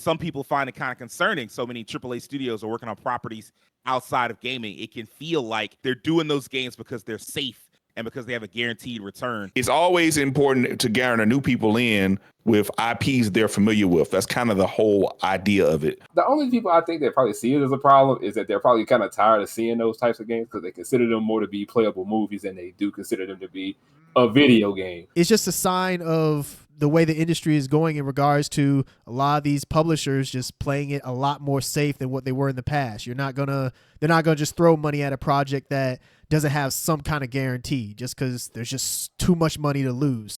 some people find it kind of concerning. So many AAA studios are working on properties outside of gaming. It can feel like they're doing those games because they're safe and because they have a guaranteed return. It's always important to garner new people in with IPs they're familiar with. That's kind of the whole idea of it. The only people I think that probably see it as a problem is that they're probably kind of tired of seeing those types of games because they consider them more to be playable movies than they do consider them to be a video game. It's just a sign of the way the industry is going in regards to a lot of these publishers just playing it a lot more safe than what they were in the past. They're not gonna just throw money at a project that doesn't have some kind of guarantee just because there's just too much money to lose.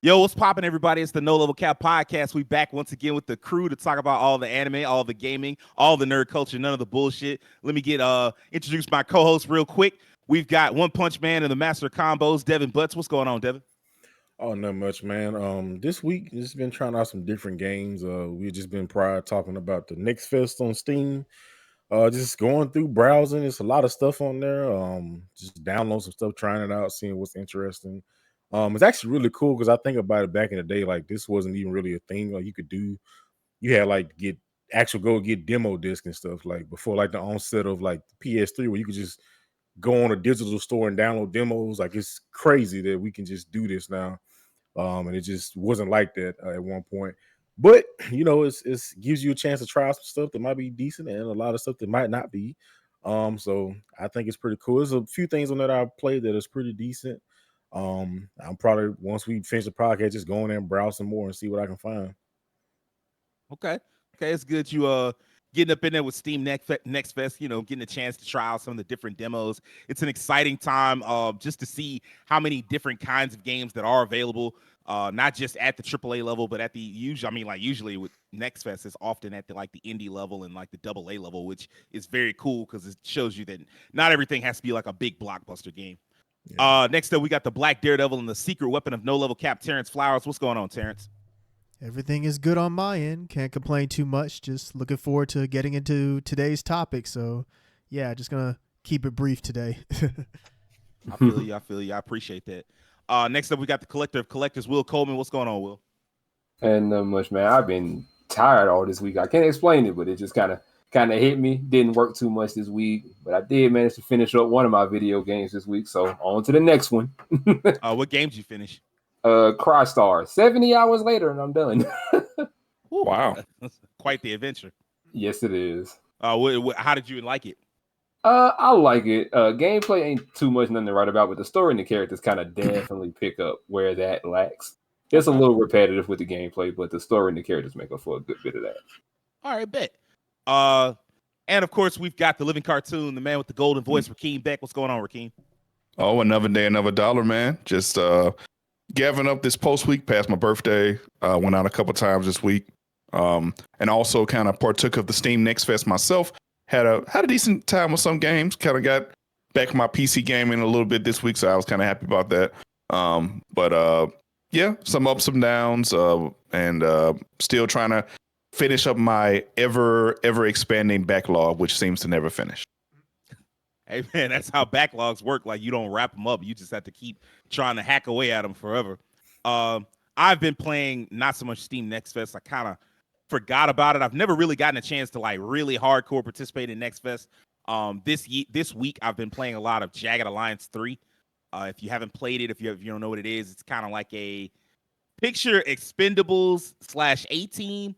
Yo, what's poppin', everybody? It's the No Level Cap Podcast. We back once again with the crew to talk about all the anime, all the gaming, all the nerd culture, none of the bullshit. Let me introduce my co-host real quick. We've got One Punch Man and the Master of Combos, Devin Butts. What's going on, Devin? Oh, not much, man. This week, just been trying out some different games. We've just been prior talking about the Next Fest on Steam. Just going through browsing. There's a lot of stuff on there. Just download some stuff, trying it out, seeing what's interesting. It's actually really cool because I think about it back in the day, like this wasn't even really a thing. Like you had like go get demo disc and stuff like before, like the onset of like PS3, where you could just go on a digital store and download demos. Like it's crazy that we can just do this now. And it just wasn't like that at one point. But it's gives you a chance to try some stuff that might be decent and a lot of stuff that might not be. So I think it's pretty cool. There's a few things on that I've played that is pretty decent. I'm probably, once we finish the podcast, just going in and browse some more and see what I can find. Okay, it's good you getting up in there with Steam Next Fest, getting a chance to try out some of the different demos. It's an exciting time just to see how many different kinds of games that are available, not just at the AAA level, but at the usually with Next Fest, it's often at the indie level and like the AA level, which is very cool because it shows you that not everything has to be like a big blockbuster game. Yeah. Next up, we got the Black Daredevil and the Secret Weapon of No Level Cap, Terrence Flowers. What's going on, Terrence? Everything is good on my end. Can't complain too much. Just looking forward to getting into today's topic. So, yeah, just going to keep it brief today. I feel you. I appreciate that. Next up, we got the Collector of Collectors, Will Coleman. What's going on, Will? And not much, man. I've been tired all this week. I can't explain it, but it just kind of hit me. Didn't work too much this week, but I did manage to finish up one of my video games this week. So on to the next one. What games you finish? Crystar. 70 hours later, and I'm done. Wow, quite the adventure. Yes, it is. How did you like it? I like it. Gameplay ain't too much nothing to write about, but the story and the characters kind of definitely pick up where that lacks. It's a little repetitive with the gameplay, but the story and the characters make up for a good bit of that. All right, bet. And of course, we've got the living cartoon, the man with the golden voice, Rakeem Beck. What's going on, Rakeem? Oh, another day, another dollar, man. Just gathering up this post week past my birthday. Went out a couple times this week, and also kind of partook of the Steam Next Fest myself. Had a decent time with some games. Kind of got back my PC gaming a little bit this week, so I was kind of happy about that. But yeah, some ups, some downs, and still trying to finish up my ever expanding backlog, which seems to never finish. Hey man, that's how backlogs work. Like you don't wrap them up; you just have to keep trying to hack away at them forever. I've been playing not so much Steam Next Fest. I kind of forgot about it. I've never really gotten a chance to like really hardcore participate in Next Fest. This week I've been playing a lot of Jagged Alliance 3. If you haven't played it, if you don't know what it is, it's kind of like a picture Expendables /A-Team,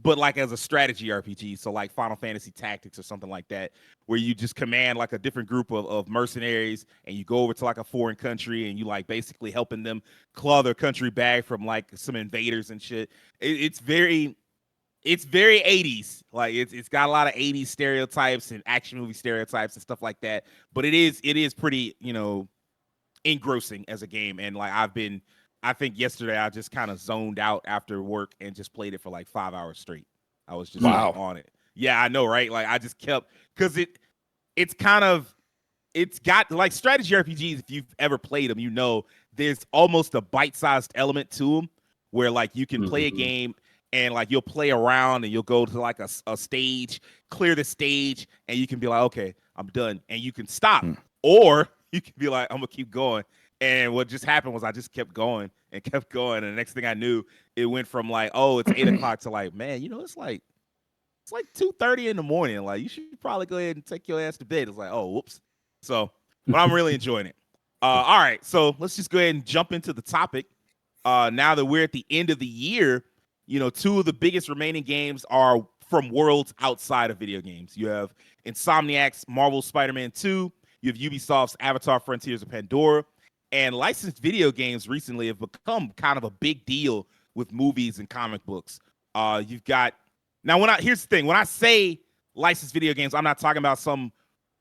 but like as a strategy RPG. So like Final Fantasy Tactics or something like that, where you just command like a different group of mercenaries and you go over to like a foreign country and you like basically helping them claw their country back from like some invaders and shit. It's very 80s. Like it's got a lot of 80s stereotypes and action movie stereotypes and stuff like that. But it is pretty, engrossing as a game. And like I think yesterday I just kind of zoned out after work and just played it for like 5 hours straight. I was just like, on it. Yeah, I know, right? Like I just kept, because it's kind of it's got like strategy RPGs. If you've ever played them, you know there's almost a bite-sized element to them where like you can play a game and like you'll play around and you'll go to like a stage, clear the stage, and you can be like, okay, I'm done, and you can stop, or you can be like, I'm gonna keep going. And what just happened was I just kept going and kept going, and the next thing I knew, it went from like, oh, it's 8 o'clock to like, man, you know, it's like 2:30 in the morning. Like, you should probably go ahead and take your ass to bed. It's like, oh, whoops. So, but I'm really enjoying it. All right, so let's just go ahead and jump into the topic. Now that we're at the end of the year, you know, two of the biggest remaining games are from worlds outside of video games. You have Insomniac's Marvel's Spider-Man 2. You have Ubisoft's Avatar: Frontiers of Pandora. And licensed video games recently have become kind of a big deal with movies and comic books. You've got now here's the thing. When I say licensed video games, I'm not talking about some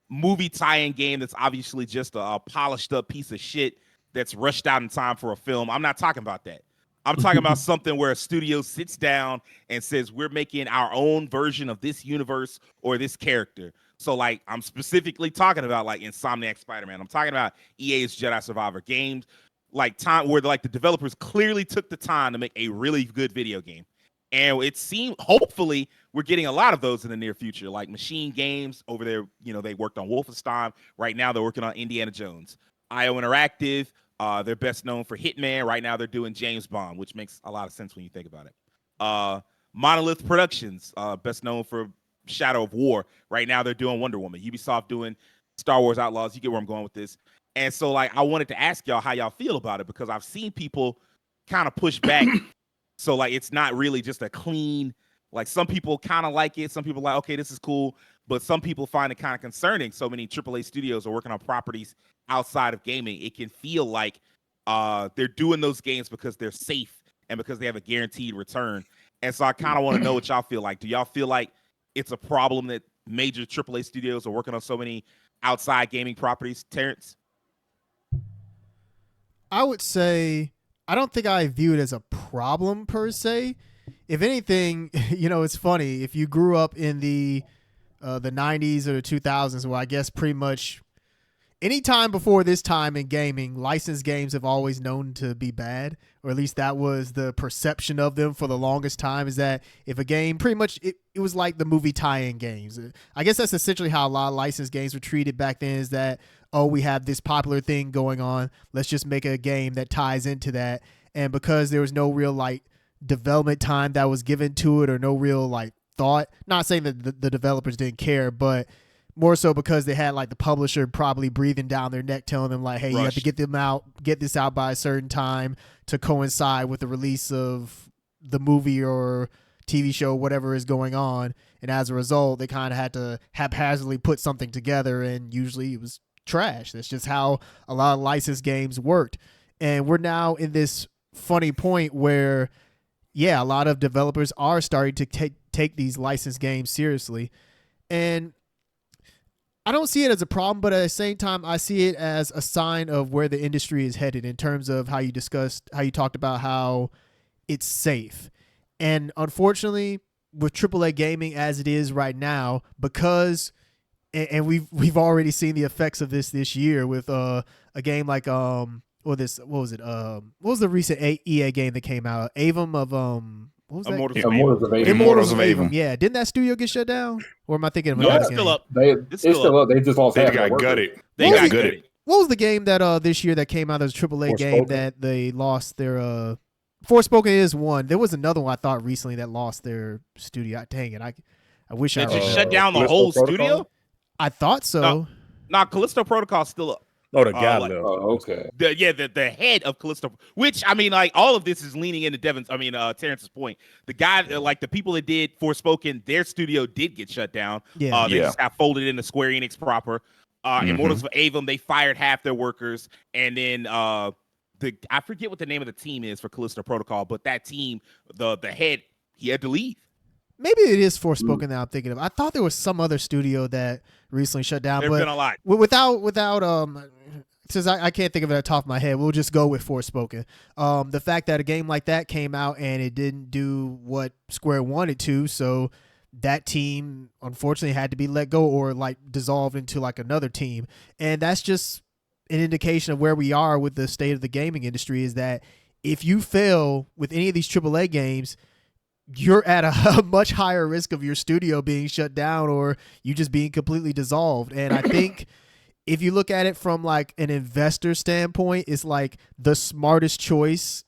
movie tie-in game that's obviously just a polished up piece of shit that's rushed out in time for a film. I'm not talking about that. I'm talking about something where a studio sits down and says, we're making our own version of this universe or this character. So, like, I'm specifically talking about, like, Insomniac Spider-Man. I'm talking about EA's Jedi Survivor games, like, time where, like, the developers clearly took the time to make a really good video game. And it seemed, hopefully, we're getting a lot of those in the near future, like Machine Games over there. You know, they worked on Wolfenstein. Right now, they're working on Indiana Jones. IO Interactive, they're best known for Hitman. Right now, they're doing James Bond, which makes a lot of sense when you think about it. Monolith Productions, best known for Shadow of War. Right now, they're doing Wonder Woman. Ubisoft doing Star Wars Outlaws. You get where I'm going with this. And so, like, I wanted to ask y'all how y'all feel about it, because I've seen people kind of push back. So, like, it's not really just a clean, like, some people kind of like it. Some people are like, okay, this is cool. But some people find it kind of concerning. So many AAA studios are working on properties outside of gaming. It can feel like they're doing those games because they're safe and because they have a guaranteed return. And so I kind of want to know what y'all feel like. Do y'all feel like it's a problem that major AAA studios are working on so many outside gaming properties? Terrence? I would say I don't think I view it as a problem per se. If anything, you know, it's funny. If you grew up in the 90s or the 2000s, well, I guess pretty much any time before this time in gaming, licensed games have always known to be bad, or at least that was the perception of them for the longest time, is that if a game pretty much, it was like the movie tie-in games. I guess that's essentially how a lot of licensed games were treated back then, is that, oh, we have this popular thing going on, let's just make a game that ties into that. And because there was no real like development time that was given to it, or no real like thought, not saying that the developers didn't care, but more so because they had like the publisher probably breathing down their neck, telling them like, hey, you have to get this out by a certain time to coincide with the release of the movie or TV show, whatever is going on. And as a result, they kind of had to haphazardly put something together, and usually it was trash. That's just how a lot of licensed games worked. And we're now in this funny point where, yeah, a lot of developers are starting to take these licensed games seriously. And I don't see it as a problem, but at the same time, I see it as a sign of where the industry is headed in terms of how you talked about how it's safe. And unfortunately, with AAA gaming as it is right now, because, and we've already seen the effects of this year with a game like what was the recent EA game that came out? Avum of what was that? Immortals of Avum. Yeah, didn't that studio get shut down? Or am I thinking of No, another it's game? still up. It's still up. They just lost They half got their gutted. They got gutted. What was the game that this year that came out? That was a AAA game that they lost their Forspoken is one. There was another one I thought recently that lost their studio. Dang it, I wish They I just shut down the whole studio? I thought so. No, Callisto Protocol's still up. No, the guy like- left. Oh, okay. The head of Callisto, which I mean, like all of this is leaning into Terrence's point. The guy, like the people that did Forspoken, their studio did get shut down. Yeah. They just got folded into Square Enix proper. Immortals of Avum, they fired half their workers, and then I forget what the name of the team is for Callisto Protocol, but that team, the head, he had to leave. Maybe it is Forspoken that I'm thinking of. I thought there was some other studio that recently shut down. There's been a lot. Without since I can't think of it at the top of my head, we'll just go with Forspoken. The fact that a game like that came out and it didn't do what Square wanted to, so that team unfortunately had to be let go or like dissolved into like another team. And that's just an indication of where we are with the state of the gaming industry, is that if you fail with any of these AAA games, you're at a much higher risk of your studio being shut down or you just being completely dissolved. And I think if you look at it from like an investor standpoint, it's like the smartest choice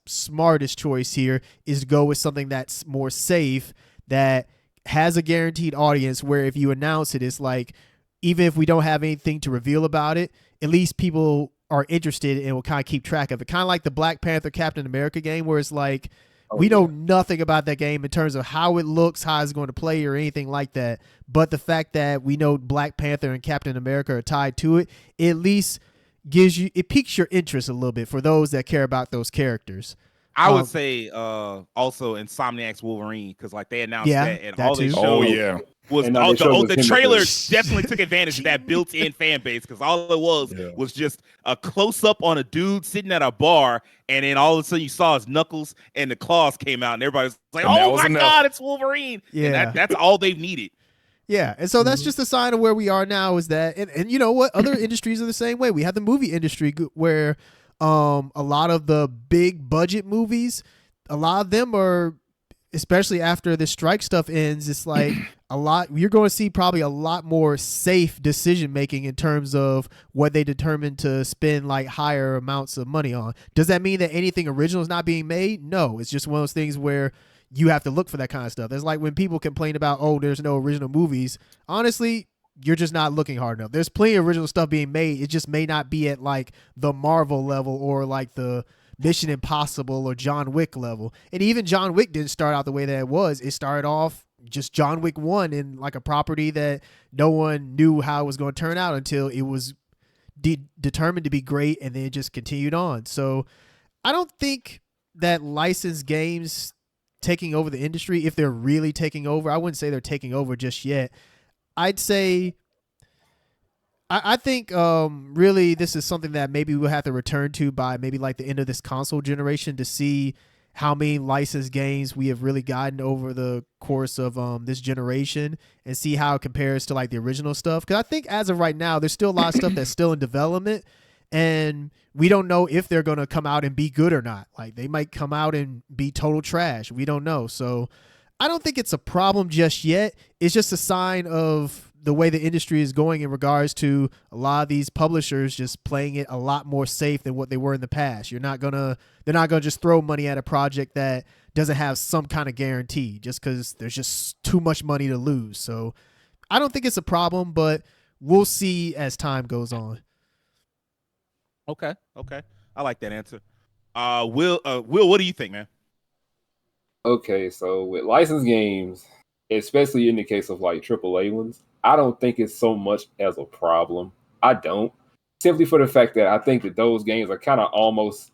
here is to go with something that's more safe, that has a guaranteed audience, where if you announce it, it's like, even if we don't have anything to reveal about it, at least people are interested and will kind of keep track of it. Kind of like the Black Panther Captain America game, where it's like, we know nothing about that game in terms of how it looks, how it's going to play, or anything like that. But the fact that we know Black Panther and Captain America are tied to it, it at least it piques your interest a little bit for those that care about those characters. I would say also Insomniac's Wolverine, because like they announced that, and all they too. showed was the trailer definitely took advantage of that built-in fan base, because all it was just a close-up on a dude sitting at a bar, and then all of a sudden you saw his knuckles and the claws came out, and everybody's like, "Oh my god, it's Wolverine!" Yeah, and that's all they've needed. Yeah, and so that's just a sign of where we are now, is that, and you know what, other industries are the same way. We have the movie industry where a lot of the big budget movies, a lot of them are, especially after the strike stuff ends, it's like you're going to see probably a lot more safe decision making in terms of what they determine to spend like higher amounts of money on. Does that mean that anything original is not being made? No, it's just one of those things where you have to look for that kind of stuff. It's like when people complain about, oh, there's no original movies. Honestly, you're just not looking hard enough. There's plenty of original stuff being made. It just may not be at like the Marvel level or like the Mission Impossible or John Wick level. And even John Wick didn't start out the way that it was. It started off just John Wick 1 in like a property that no one knew how it was going to turn out until it was determined to be great, and then it just continued on. So I don't think that licensed games taking over the industry, if they're really taking over, I wouldn't say they're taking over just yet. I'd say I think really this is something that maybe we'll have to return to by maybe like the end of this console generation, to see how many licensed games we have really gotten over the course of this generation, and see how it compares to like the original stuff. Because I think as of right now, there's still a lot of stuff that's still in development, and we don't know if they're going to come out and be good or not. Like they might come out and be total trash. We don't know. So I don't think it's a problem just yet. It's just a sign of the way the industry is going in regards to a lot of these publishers just playing it a lot more safe than what they were in the past. They're not gonna just throw money at a project that doesn't have some kind of guarantee just because there's just too much money to lose. So I don't think it's a problem, but we'll see as time goes on. Okay. I like that answer. Will, what do you think, man? Okay, so with licensed games, especially in the case of like AAA ones, I don't think it's so much as a problem. I don't. Simply for the fact that I think that those games are kind of almost,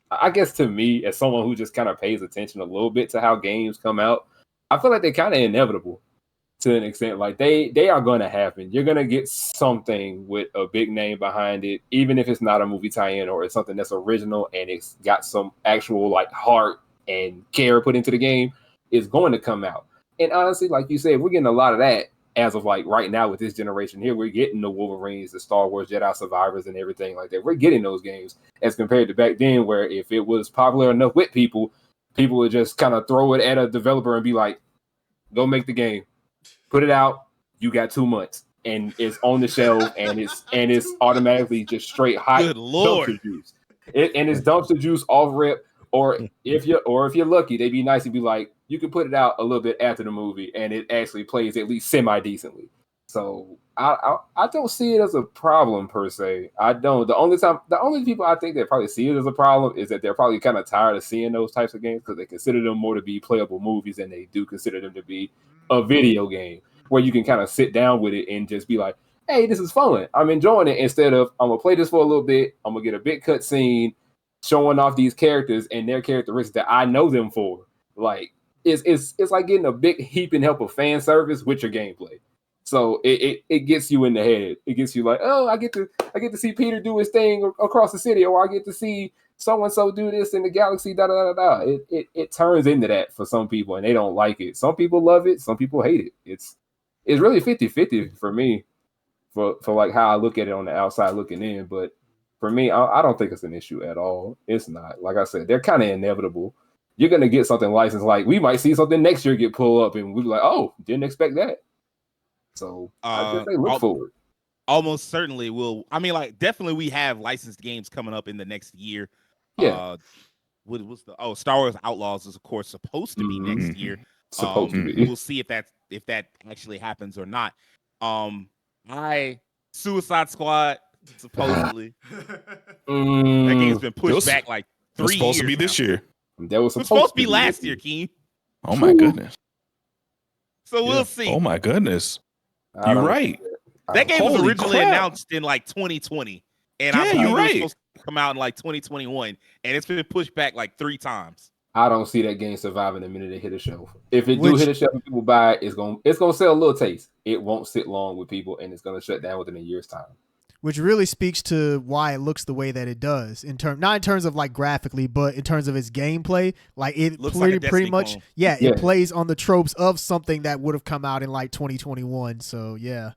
I guess to me, as someone who just kind of pays attention a little bit to how games come out, I feel like they're kind of inevitable to an extent. Like they are going to happen. You're going to get something with a big name behind it, even if it's not a movie tie-in or it's something that's original and it's got some actual like heart and care put into the game, is going to come out. And honestly, like you said, we're getting a lot of that as of like right now with this generation here. We're getting the Wolverines, the Star Wars Jedi Survivors, and everything like that. We're getting those games as compared to back then, where if it was popular enough with people would just kind of throw it at a developer and be like, go make the game, put it out, you got 2 months, and it's on the shelf, and it's automatically just straight hot dumpster juice. And it's dumpster juice off rip. Or if you're lucky, they'd be nice to be like, you can put it out a little bit after the movie, and it actually plays at least semi-decently. So I don't see it as a problem per se. I don't. The only people I think that probably see it as a problem is that they're probably kind of tired of seeing those types of games, because they consider them more to be playable movies than they do consider them to be a video game where you can kind of sit down with it and just be like, hey, this is fun, I'm enjoying it, instead of I'm gonna play this for a little bit, I'm gonna get a big cut scene showing off these characters and their characteristics that I know them for. Like it's like getting a big heaping help of fan service with your gameplay. So it gets you in the head. It gets you like, oh, I get to see Peter do his thing across the city, or I get to see so and so do this in the galaxy, da da da da. It turns into that for some people, and they don't like it. Some people love it, some people hate it. It's really 50-50 for me, for like how I look at it on the outside looking in. But for me, I don't think it's an issue at all. It's not. Like I said, they're kind of inevitable. You're gonna get something licensed. Like we might see something next year get pulled up, and we'll be like, oh, didn't expect that. So I just say look forward. Almost certainly will. I mean, like definitely we have licensed games coming up in the next year. Yeah. What was the Star Wars Outlaws is of course supposed to be next year. Supposed to be. We'll see if that actually happens or not. Suicide Squad supposedly that game's been pushed back like 3 years. Supposed to be this year. That was supposed to be last year, Keen. Oh my goodness. So we'll see. Oh my goodness. You're right. That game was originally announced in like 2020, and I believe it was supposed to come out in like 2021, and it's been pushed back like 3 times. I don't see that game surviving the minute it hit a shelf. If it do hit a shelf and people buy it, it's gonna sell a little taste. It won't sit long with people, and it's gonna shut down within a year's time. Which really speaks to why it looks the way that it does, not in terms of like graphically, but in terms of its gameplay. Like it looks pretty much, clone. It plays on the tropes of something that would have come out in like 2021. So yeah.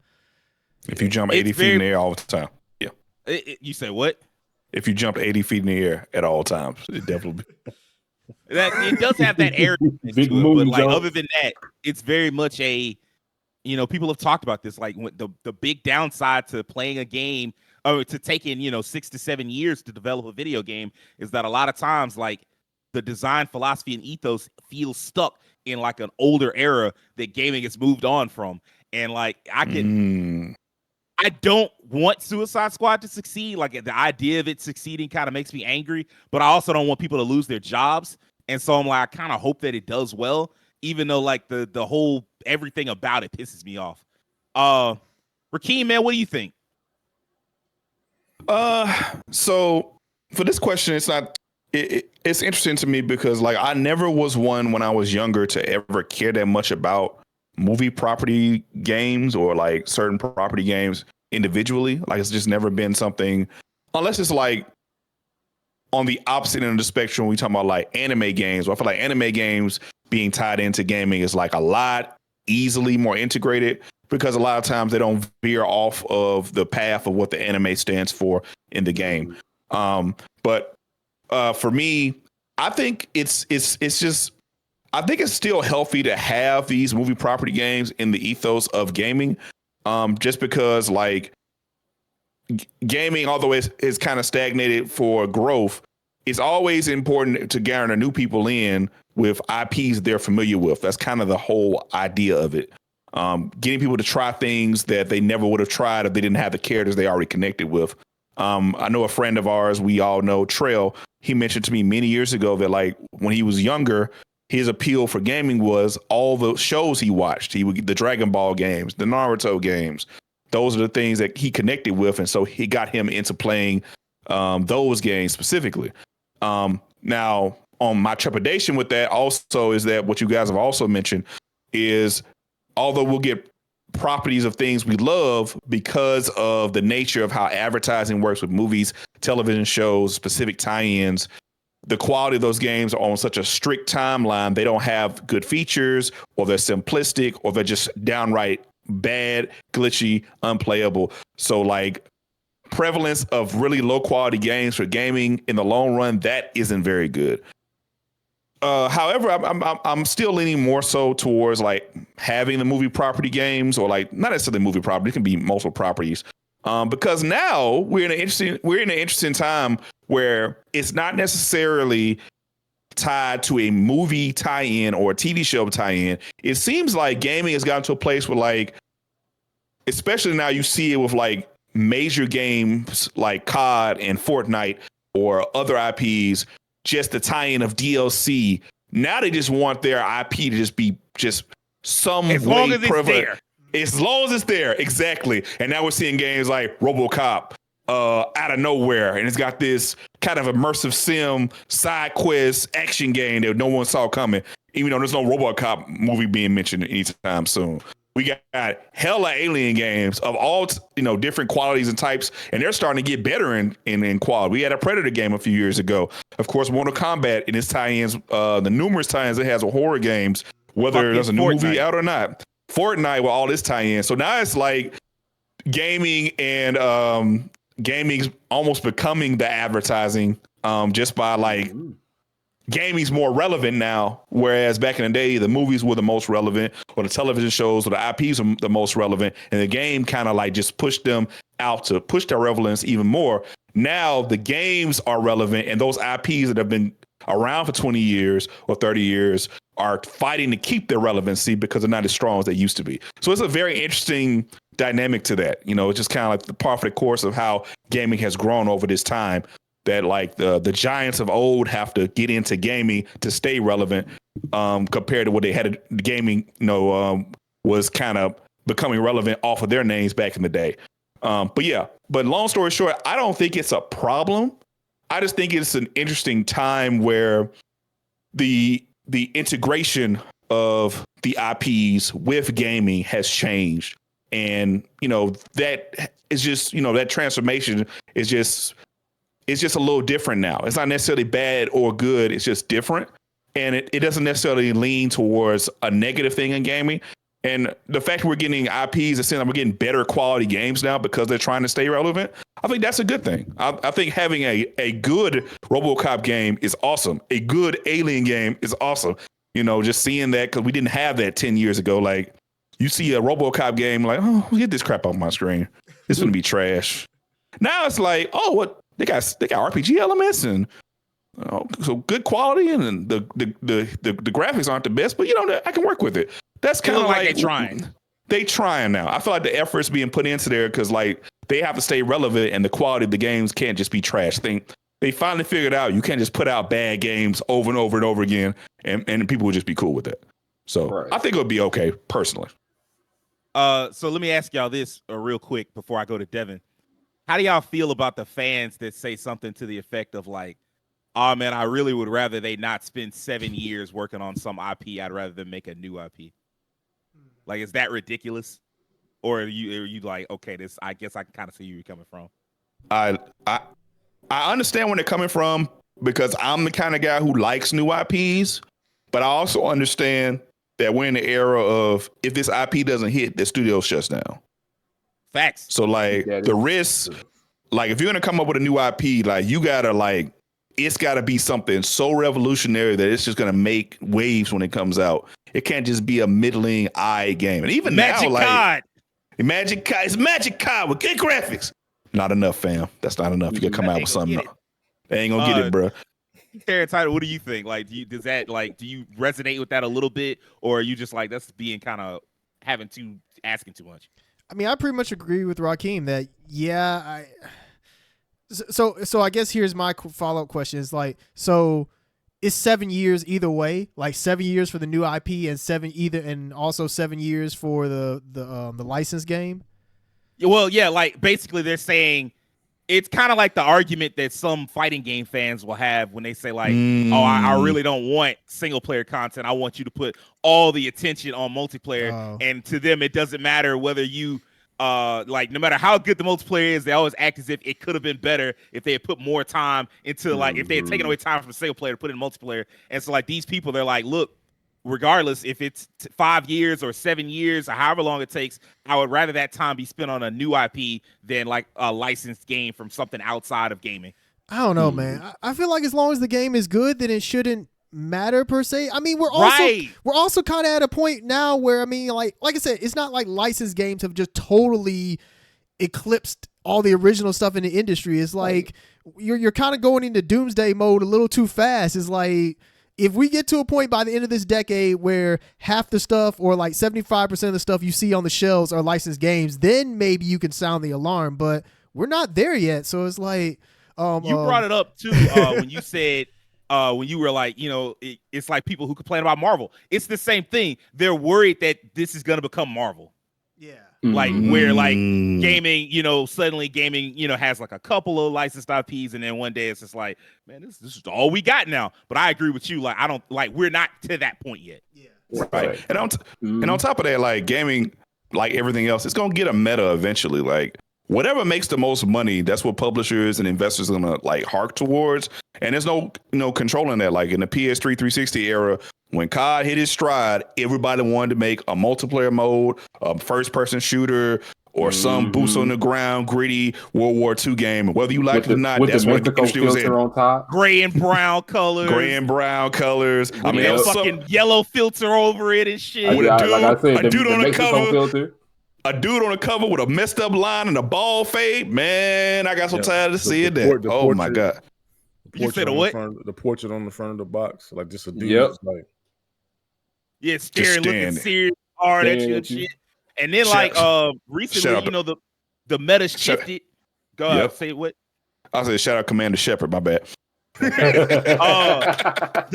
If you jump 80 feet in the air all the time, you say what? If you jump 80 feet in the air at all times, it definitely. It does have that air big to it, but like other than that, it's very much a. People have talked about this, like the big downside to playing a game or to taking 6 to 7 years to develop a video game is that a lot of times like the design philosophy and ethos feels stuck in like an older era that gaming has moved on from, and like I don't want Suicide Squad to succeed. Like the idea of it succeeding kind of makes me angry, but I also don't want people to lose their jobs. And so I'm like, I kind of hope that it does well, even though like the whole everything about it pisses me off. Rakeem, man, what do you think? So for this question, it's interesting to me because like I never was one when I was younger to ever care that much about movie property games or like certain property games individually. Like it's just never been something, unless it's like on the opposite end of the spectrum. We talking about like anime games. I feel like anime games being tied into gaming is like a lot easily more integrated because a lot of times they don't veer off of the path of what the anime stands for in the game. But for me, I think it's just. I think it's still healthy to have these movie property games in the ethos of gaming, just because like gaming, although it's kind of stagnated for growth, it's always important to garner new people in with IPs they're familiar with. That's kind of the whole idea of it. Getting people to try things that they never would have tried if they didn't have the characters they already connected with. I know a friend of ours, we all know, Trail, he mentioned to me many years ago that like when he was younger, his appeal for gaming was all the shows he watched. He would get the Dragon Ball games, the Naruto games. Those are the things that he connected with. And so he got him into playing those games specifically. Now, on my trepidation with that also is that what you guys have also mentioned is although we'll get properties of things we love because of the nature of how advertising works with movies, television shows, specific tie-ins, the quality of those games are on such a strict timeline. They don't have good features, or they're simplistic, or they're just downright bad, glitchy, unplayable. So like prevalence of really low quality games for gaming in the long run, that isn't very good. However, I'm still leaning more so towards like having the movie property games, or like not necessarily movie property. It can be multiple properties. Because now we're in an interesting time where it's not necessarily tied to a movie tie-in or a TV show tie-in. It seems like gaming has gotten to a place where like, especially now you see it with like major games like COD and Fortnite or other IPs, just the tie-in of DLC. Now they just want their IP to just be just some as way long as prevalent. it's there. As long as it's there, exactly. And now we're seeing games like RoboCop out of nowhere, and it's got this kind of immersive sim side quest action game that no one saw coming, even though there's no RoboCop movie being mentioned anytime soon. We got hella Alien games of all different qualities and types, and they're starting to get better in quality. We had a Predator game a few years ago. Of course, Mortal Kombat in its tie-ins, the numerous tie-ins it has with horror games, whether there's a new movie out or not. Fortnite with all this tie-in. So now it's like gaming and gaming's almost becoming the advertising just by like gaming's more relevant now, whereas back in the day, the movies were the most relevant, or the television shows or the IPs were the most relevant, and the game kind of like just pushed them out to push their relevance even more. Now the games are relevant, and those IPs that have been around for 20 years or 30 years are fighting to keep their relevancy because they're not as strong as they used to be. So it's a very interesting dynamic to that. It's just kind of like the part of the course of how gaming has grown over this time, that like the giants of old have to get into gaming to stay relevant compared to what they had gaming, was kind of becoming relevant off of their names back in the day. But long story short, I don't think it's a problem. I just think it's an interesting time where the integration of the IPs with gaming has changed. And, that is just, that transformation is just, it's just a little different now. It's not necessarily bad or good. It's just different. And it doesn't necessarily lean towards a negative thing in gaming. And the fact that we're getting IPs, it seems like we're getting better quality games now because they're trying to stay relevant. I think that's a good thing. I think having a good RoboCop game is awesome. A good Alien game is awesome. Just seeing that, because we didn't have that 10 years ago. Like, you see a RoboCop game, like, oh, get this crap off my screen. It's going to be trash. Now it's like, oh, what? They got RPG elements and so good quality, and the graphics aren't the best, but I can work with it. That's kind of like they're trying. They trying now. I feel like the effort's being put into there because like they have to stay relevant, and the quality of the games can't just be trash. They finally figured out you can't just put out bad games over and over and over again, and people would just be cool with it. So I think it'll be okay personally. So let me ask y'all this real quick before I go to Devin. How do y'all feel about the fans that say something to the effect of like, oh man, I really would rather they not spend 7 years working on some IP. I'd rather them make a new IP. Like, is that ridiculous? Or are you like, okay, this, I guess I can kind of see where you're coming from. I understand where they're coming from because I'm the kind of guy who likes new IPs, but I also understand that we're in the era of if this IP doesn't hit, the studio shuts down. Facts. So like the risk, like if you're gonna come up with a new IP, like you gotta like, it's gotta be something so revolutionary that it's just gonna make waves when it comes out. It can't just be a middling game. And even Magic now, Card. Like it's Magic Card with good graphics. Not enough, fam. That's not enough. You gotta come out with something. They ain't gonna get it, bro. Terrence, what do you think? Like, do you resonate with that a little bit, or are you just like that's being kind of asking too much? I mean, I pretty much agree with Rakeem that So I guess here's my follow-up question: is like, so it's 7 years either way, like 7 years for the new IP and also 7 years for the licensed game. Well, yeah, like basically they're saying it's kind of like the argument that some fighting game fans will have when they say like, oh, I really don't want single player content. I want you to put all the attention on multiplayer. Oh. And to them, it doesn't matter whether you like no matter how good the multiplayer is, they always act as if it could have been better if they had put more time into like if they had taken away time from single player to put in multiplayer. And so like these people, they're like, look, regardless if it's 5 years or 7 years or however long it takes, I would rather that time be spent on a new IP than like a licensed game from something outside of gaming. I don't know, man. I feel like as long as the game is good, then it shouldn't matter per se. I mean, we're also kind of at a point now where, I mean, like I said, it's not like licensed games have just totally eclipsed all the original stuff in the industry. It's like you're kind of going into doomsday mode a little too fast. It's like, if we get to a point by the end of this decade where half the stuff or like 75% of the stuff you see on the shelves are licensed games, then maybe you can sound the alarm, but we're not there yet. So it's like, you brought it up too when you said, when you were like, it's like people who complain about Marvel. It's the same thing. They're worried that this is going to become Marvel. Yeah. Like where like gaming, suddenly gaming, has like a couple of licensed IPs, and then one day it's just like, man, this is all we got now. But I agree with you. Like, we're not to that point yet. Yeah. Right. And on top of that, like gaming, like everything else, it's gonna get a meta eventually. Like whatever makes the most money, that's what publishers and investors are gonna like hark towards. And there's no controlling that. Like in the PS3 360 era, when COD hit his stride, everybody wanted to make a multiplayer mode, a first person shooter, or some boots on the ground, gritty World War II game. Whether you like it or not, that's what the industry was in. On top. Gray and brown colors. I mean, a fucking yellow filter over it and shit. With a dude on the cover. Filter. A dude on the cover with a messed up line and a ball fade. Man, I got so tired of seeing that. Oh my God. You said what? The portrait on the front of the box, like just a dude. Yep. Like, yeah, looking serious, hard at you and shit. And then recently, the meta shifted. Go ahead, say what? I said shout out Commander Shepard, my bad. The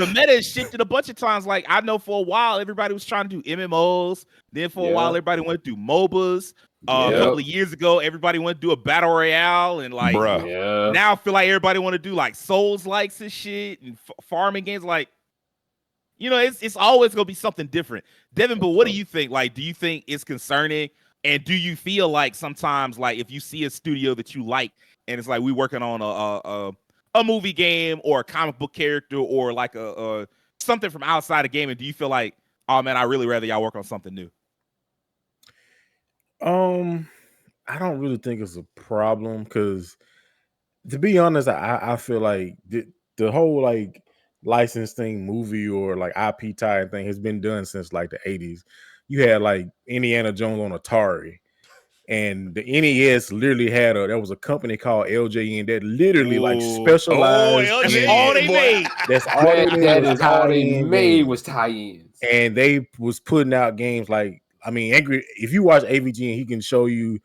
meta has shifted a bunch of times. Like I know for a while everybody was trying to do MMOs. Then for a while everybody went to do MOBAs. A couple of years ago, everybody went to do a battle royale, and like now I feel like everybody want to do like Souls likes and shit and farming games. Like, it's always gonna be something different. Devin, but what do you think? Like, do you think it's concerning? And do you feel like sometimes, like, if you see a studio that you like, and it's like we working on a movie game or a comic book character or like a something from outside of gaming, do you feel like, oh man, I really rather y'all work on something new? I don't really think it's a problem because, to be honest, I feel like the whole like license thing, movie or like IP tie thing has been done since like the 80s. You had like Indiana Jones on Atari, and the NES literally had there was a company called LJN that literally like specialized. That's all they made. That's all they made was tie-ins, and they was putting out games like. I mean, if you watch AVG, and he can show you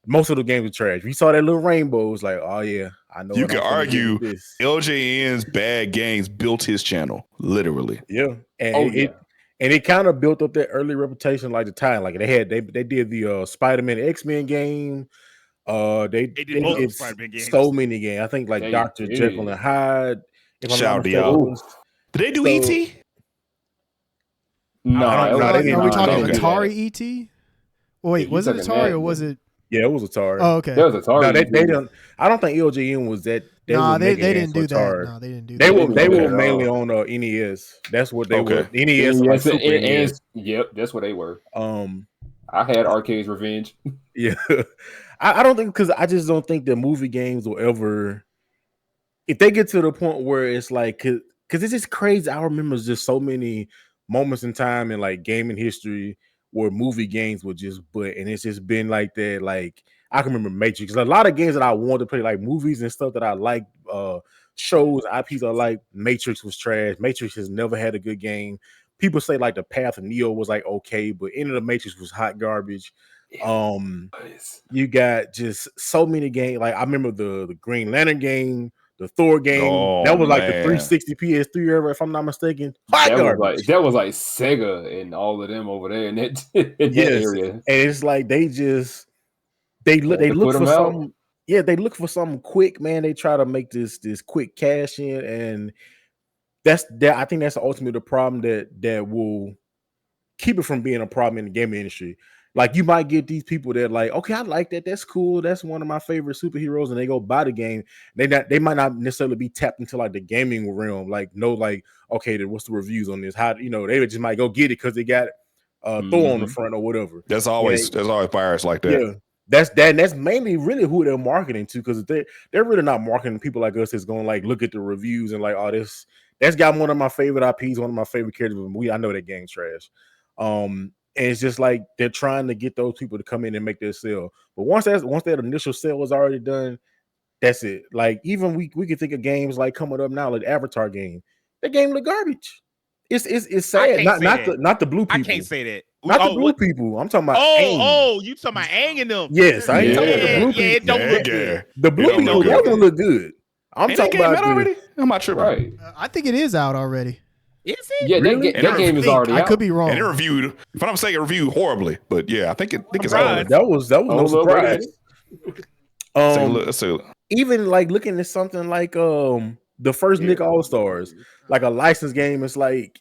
most of the games are trash. If you saw that little rainbow, it's like, oh yeah, I know. You can argue LJN's bad games built his channel, literally. Yeah, and it kind of built up that early reputation, like the time. Like they did the Spider-Man X-Men game. They did Spider-Man games. So many games. I think like Dr. Jekyll and Hyde. Shout out. Did they do ET? No, are we talking Atari ET? Wait, was it Atari or was it? Yeah, it was Atari. Oh, okay. That was Atari. No, they don't. I don't think LJN was that. They didn't do that. No, they didn't do that. They were mainly on NES. That's what they were. NES, like Super NES. Yep, that's what they were. I had Arcade's Revenge. Yeah, I don't think because I just don't think the movie games will ever. If they get to the point where it's like, because it's just crazy. I remember just so many moments in time in like gaming history where movie games were just and it's just been like that. Like I can remember Matrix. A lot of games that I wanted to play, like movies and stuff that I like, shows, IPs I like. Matrix was trash. Matrix has never had a good game. People say like the Path of Neo was like okay, but End of the Matrix was hot garbage. You got just so many games. Like I remember the Green Lantern game. The Thor game, that was like the 360 PS3 era, if I'm not mistaken. That was like Sega and all of them over there in that area. And it's like they look for something. Yeah, they look for something quick, man. They try to make this quick cash in, and I think that's ultimately the problem that will keep it from being a problem in the gaming industry. Like you might get these people that like, okay, I like that. That's cool. That's one of my favorite superheroes, and they go buy the game. They might not necessarily be tapped into like the gaming realm. Like, okay, then what's the reviews on this? How they just might go get it because they got Thor on the front or whatever. There's always buyers like that. Yeah, that's mainly really who they're marketing to, because they're really not marketing people like us that's going to like look at the reviews and like, oh, that's got one of my favorite IPs, one of my favorite characters. I know that game's trash. And it's just like they're trying to get those people to come in and make their sale. But once that initial sale is already done, that's it. Like even we can think of games like coming up now, like the Avatar game. That game look garbage. It's sad. Not the blue people. I can't say that. Not the blue people. I'm talking about Aang. You talking about Aang and them? Yes, I ain't talking about the blue people. It don't look good. The blue people don't look good. I'm talking about already. I'm not sure. Right. I think it is out already. Is it? Yeah, really? that game is already out. I could be wrong. And it reviewed, if I'm saying, horribly, but yeah, I think it's out. That was no surprise. Let's see. Even like looking at something like the first Nick All Stars, like a licensed game, it's like,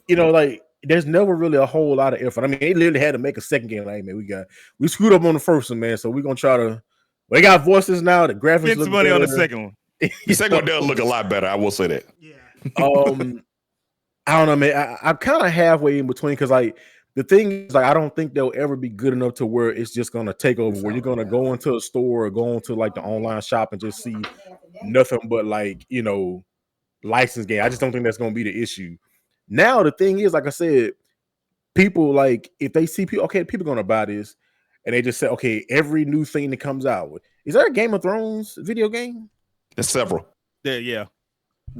like there's never really a whole lot of effort. I mean, they literally had to make a second game. Like, man, we screwed up on the first one, man. So we're gonna try to. They got voices now. The graphics Spend look some money better. on the second one. The second one does look a lot better. I will say that. Yeah. I don't know, man. I'm kind of halfway in between because, like, the thing is, like, I don't think they'll ever be good enough to where it's just gonna take over. Where you're gonna go into a store or go into like the online shop and just see nothing but like licensed game. I just don't think that's gonna be the issue. Now the thing is, like I said, people like if they see people, okay, people gonna buy this, and they just say, okay, every new thing that comes out. Is there a Game of Thrones video game? There's several. Yeah.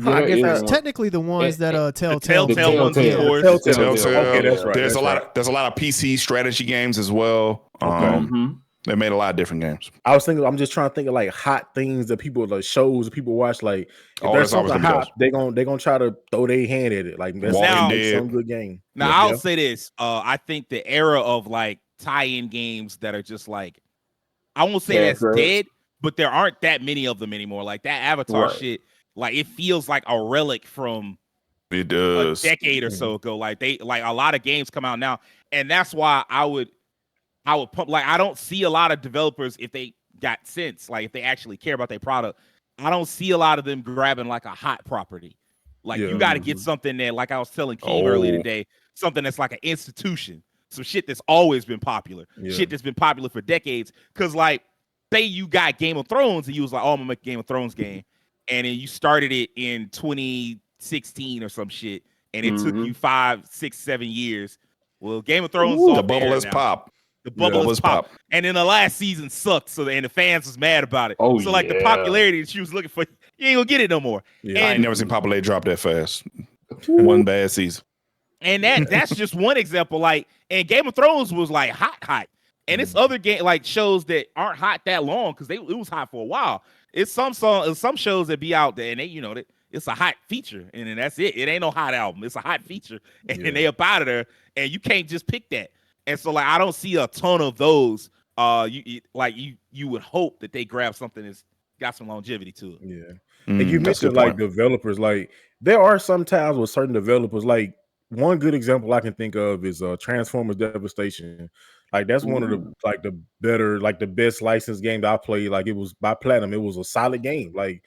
I guess It's technically the ones that Telltale ones, of Telltale. course. Telltale. Okay, that's right. There's a lot of PC strategy games as well. They made a lot of different games. I'm just trying to think of like hot things that people like shows that people watch. Like if there's something hot, they're gonna try to throw their hand at it. Like that's some good game. Now I'll say this. I think the era of like tie-in games that are just like, I won't say that's dead, but there aren't that many of them anymore. Like that Avatar shit, like it feels like a relic from a decade or so ago. Like a lot of games come out now, and that's why I would pump. Like I don't see a lot of developers, if they got sense, like if they actually care about their product, I don't see a lot of them grabbing like a hot property. Like you got to get something that, like I was telling King earlier today, something that's like an institution. Some shit that's always been popular, shit that's been popular for decades. Because like, say you got Game of Thrones and you was like, oh, I'm gonna make a Game of Thrones game, and then you started it in 2016 or some shit, and it took you 5, 6, 7 years. Well, Game of Thrones, the bubble has popped. The bubble has popped. And then the last season sucked, and the fans was mad about it. So like the popularity that she was looking for, you ain't gonna get it no more. Yeah, I ain't never seen popularity drop that fast. One bad season. And that's just one example. Like, and Game of Thrones was like hot. And it's other shows that aren't hot that long because it was hot for a while. It's some shows that be out there and they it's a hot feature and then that's it. It ain't no hot album. It's a hot feature and they up out of there and you can't just pick that. And so like I don't see a ton of those. You would hope that they grab something that's got some longevity to it. Yeah. And you mentioned like developers, like there are some times with certain developers, like one good example I can think of is Transformers Devastation. Like that's one of the better, like the best licensed games I played. Like it was by Platinum. It was a solid game. Like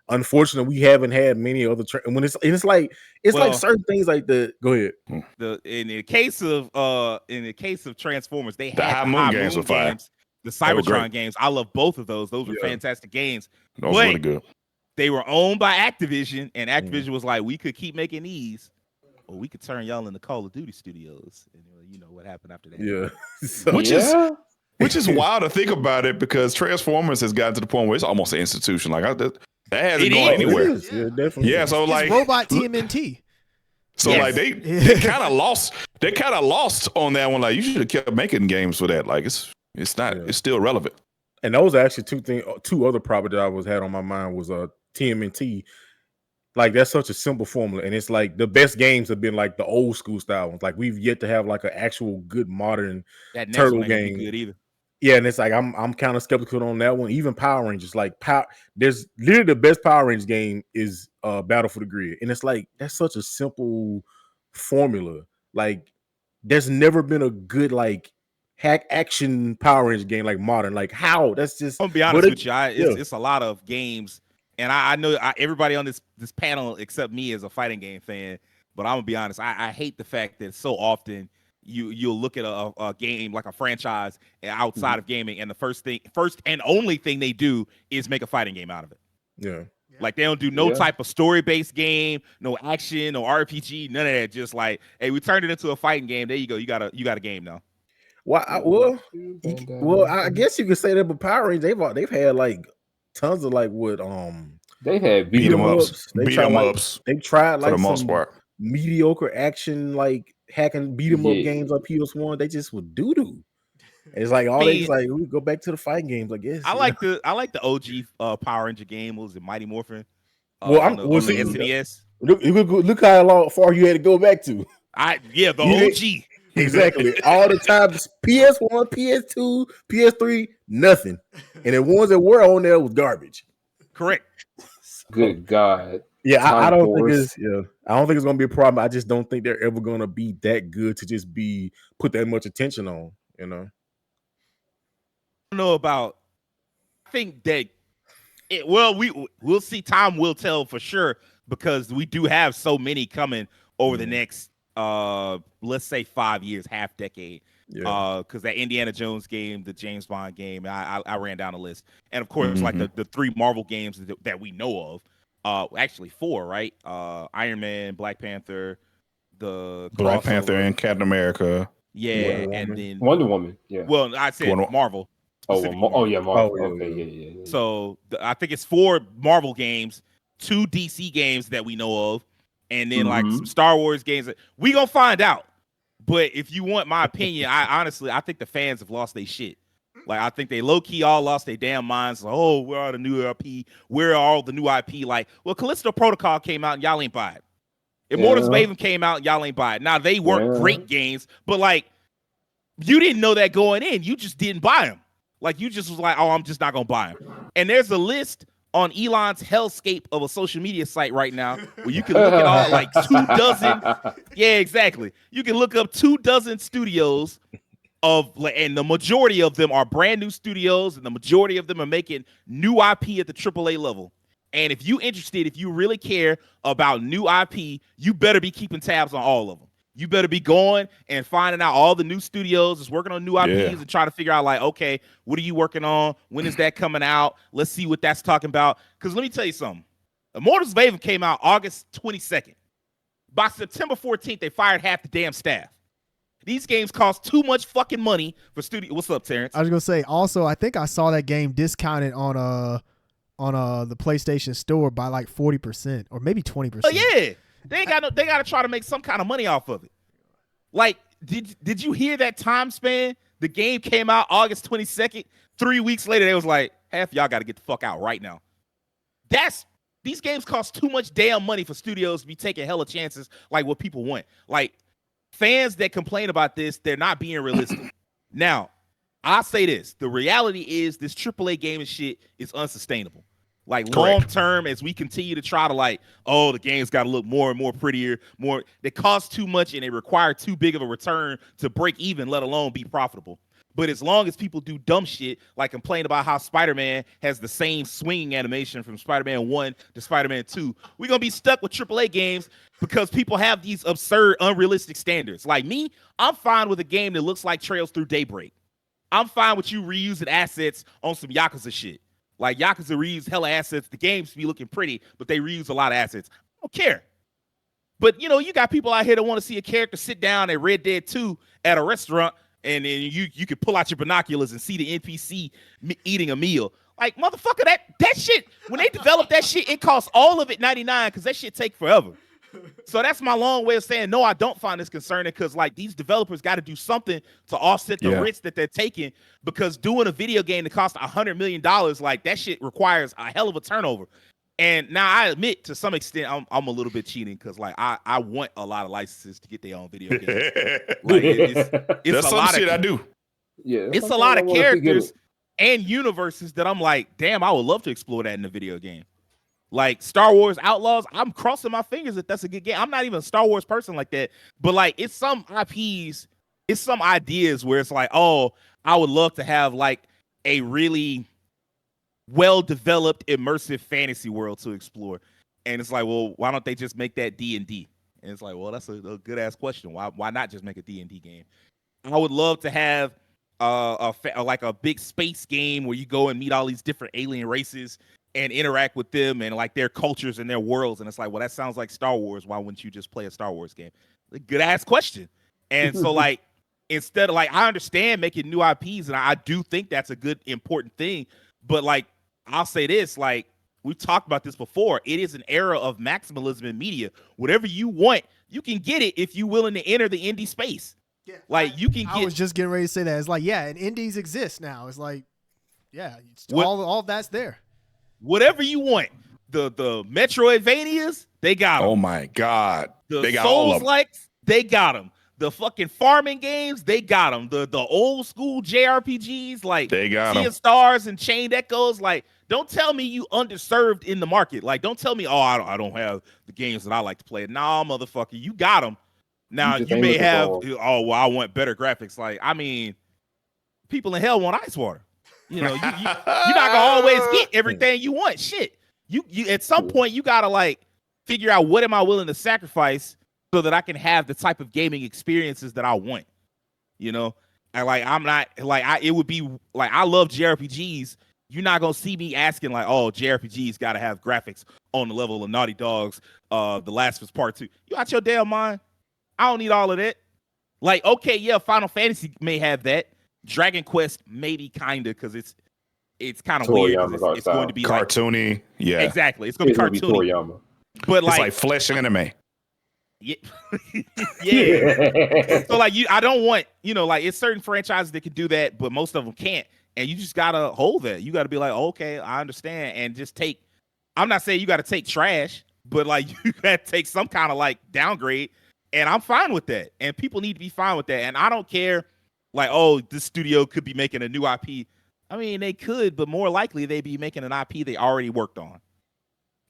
unfortunately, we haven't had many other when it's like certain things like the. Go ahead. In the case of Transformers, they had the High Moon games, the Cybertron games. I love both of those. Those were fantastic games. Those were really good. They were owned by Activision, and Activision was like, we could keep making these, or we could turn y'all into Call of Duty studios. And you know what happened after that. Yeah. Which is wild to think about it because Transformers has gotten to the point where it's almost an institution. Like that hasn't gone anywhere. Yeah, definitely. Yeah, so like Robot TMNT. So like they kind of lost. They kind of lost on that one. Like you should have kept making games for that. Like it's not. It's still relevant. And those are actually two other properties I had on my mind was TMNT. Like that's such a simple formula, and it's like the best games have been like the old school style ones. Like we've yet to have like an actual good modern turtle game. Good either. Yeah, and it's like I'm kind of skeptical on that one. Even Power Rangers, like there's literally the best Power Rangers game is Battle for the Grid, and it's like that's such a simple formula. Like there's never been a good like hack action Power Rangers game like modern. Like how? That's just. I'm gonna be honest with you. It's a lot of games. And I know everybody on this panel except me is a fighting game fan, but I'm gonna be honest. I hate the fact that so often you'll look at a game like a franchise outside of gaming, and the first and only thing they do is make a fighting game out of it. Yeah, like they don't do no type of story-based game, no action, no RPG, none of that. Just like, hey, we turned it into a fighting game. There you go. You got a game now. Well, I guess you could say that, but Power Rangers they've had like tons of like what they had beat 'em ups. They tried like for the most part mediocre action like hacking beat 'em up games on PS1. They just would doo. It's like we go back to the fighting games. I guess I like the OG Power Ranger game. Was it Mighty Morphin? On the SNES. Look how far you had to go back to. The OG. Exactly. All the time, PS1, PS2, PS3, nothing. And the ones that were on there was garbage. Correct. Good God. Yeah, I Time don't think Force. I don't think it's gonna be a problem. I just don't think they're ever gonna be that good to just be put that much attention on. You know. I don't know about. I think that we'll see. Time will tell for sure because we do have so many coming over the next let's say 5 years, half decade. Yeah. Because that Indiana Jones game, the James Bond game, I ran down the list, and of course, like the 3 Marvel games that we know of. Actually 4, right? Iron Man, Black Panther, the Black crossover. Panther and Captain America. Yeah, and then Wonder Woman. Yeah. well, I said Marvel. Specifically Marvel. Yeah, Marvel. Oh, Okay, yeah. yeah. So I think it's 4 Marvel games, 2 DC games that we know of, and then like some Star Wars games. We gonna find out. But if you want my opinion, I think the fans have lost their shit. Like I think they low key all lost their damn minds. Like, oh, where are the new IP? Where are all the new IP? Like, well, Callisto Protocol came out and y'all ain't buy it. Immortals of Maven came out and y'all ain't buy it. Now they weren't great games, but like you didn't know that going in. You just didn't buy them. Like you just was like, oh, I'm just not gonna buy them. And there's a list on Elon's hellscape of a social media site right now where you can look at all like 24. Yeah, exactly. You can look up 24 studios and the majority of them are brand new studios, and the majority of them are making new IP at the AAA level. And if you interested, if you really care about new IP, you better be keeping tabs on all of them. You better be going and finding out all the new studios that's working on new IPs and trying to figure out like, okay, what are you working on? When is that coming out? Let's see what that's talking about. Because let me tell you something. Immortals of Maven came out August 22nd. By September 14th, they fired half the damn staff. These games cost too much fucking money for studio. What's up, Terrence? I was gonna say also, I think I saw that game discounted on the PlayStation Store by like 40% or maybe 20%. Oh yeah. They got to try to make some kind of money off of it. Like, did you hear that time span? The game came out August 22nd. 3 weeks later, they was like, half y'all got to get the fuck out right now. These games cost too much damn money for studios to be taking hella chances like what people want. Like, fans that complain about this, they're not being realistic. Now, I'll say this. The reality is this AAA gaming shit is unsustainable. Like long term, as we continue to try to like, oh, the game's got to look more and more prettier, they cost too much and they require too big of a return to break even, let alone be profitable. But as long as people do dumb shit, like complain about how Spider-Man has the same swinging animation from Spider-Man 1 to Spider-Man 2, we're going to be stuck with AAA games because people have these absurd, unrealistic standards. Like me, I'm fine with a game that looks like Trails Through Daybreak. I'm fine with you reusing assets on some Yakuza shit. Like Yakuza reuse hella assets. The games be looking pretty, but they reuse a lot of assets. I don't care. But you know, you got people out here that want to see a character sit down at Red Dead 2 at a restaurant, and then you can pull out your binoculars and see the NPC eating a meal. Like motherfucker, that shit. When they develop that shit, it costs all of it $99 because that shit take forever. So that's my long way of saying no. I don't find this concerning because like these developers got to do something to offset the risk that they're taking. Because doing a video game that costs $100 million, like that shit requires a hell of a turnover. And now I admit to some extent I'm a little bit cheating because like I want a lot of licenses to get their own video games. Like it's that's a some lot shit of, I do. Yeah, it's a lot of characters and universes that I'm like, damn, I would love to explore that in a video game. Like Star Wars Outlaws, I'm crossing my fingers that that's a good game. I'm not even a Star Wars person like that, but like it's some IPs, it's some ideas where it's like, oh, I would love to have like a really well-developed immersive fantasy world to explore. And it's like, well, why don't they just make that D&D? And it's like, well, that's a good ass question. Why not just make a D&D game? I would love to have like a big space game where you go and meet all these different alien races and interact with them and like their cultures and their worlds. And it's like, well, that sounds like Star Wars. Why wouldn't you just play a Star Wars game? A good ass question. And so like, instead of like, I understand making new IPs and I do think that's a good, important thing. But like, I'll say this, like we've talked about this before. It is an era of maximalism in media. Whatever you want, you can get it if you're willing to enter the indie space. Yeah, like you can get. I was just getting ready to say that. It's like, yeah, and indies exist now. It's like, yeah, all that's there. Whatever you want. The Metroidvanias, they got them. Oh my God. The Souls-likes, they got them. The fucking farming games, they got them. The old school JRPGs, like they got Sea of Stars and Chained Echoes, like Don't tell me you underserved in the market. Like, don't tell me, oh, I don't have the games that I like to play. Nah, motherfucker, you got them. Now you may have, oh, well, I want better graphics. Like, I mean, people in hell want ice water. You know, you're not gonna always get everything you want. Shit, you at some point you gotta like figure out what am I willing to sacrifice so that I can have the type of gaming experiences that I want. You know, and like I'm not like it would be like I love JRPGs. You're not gonna see me asking like, oh, JRPGs gotta have graphics on the level of Naughty Dog's The Last of Us Part 2. You out your damn mind? I don't need all of that. Like, okay, yeah, Final Fantasy may have that. Dragon Quest maybe kinda because it's kind of weird. It's going to be cartoony. Like, yeah, exactly. It's going to be cartoony. But it's like flesh anime. Yeah. Yeah. So like I don't want, like it's certain franchises that can do that, but most of them can't. And you just gotta hold that. You gotta be like, okay, I understand, and just take. I'm not saying you got to take trash, but like you got to take some kind of like downgrade, and I'm fine with that. And people need to be fine with that. And I don't care, like, oh, this studio could be making a new IP. I mean, they could, but more likely they'd be making an IP they already worked on.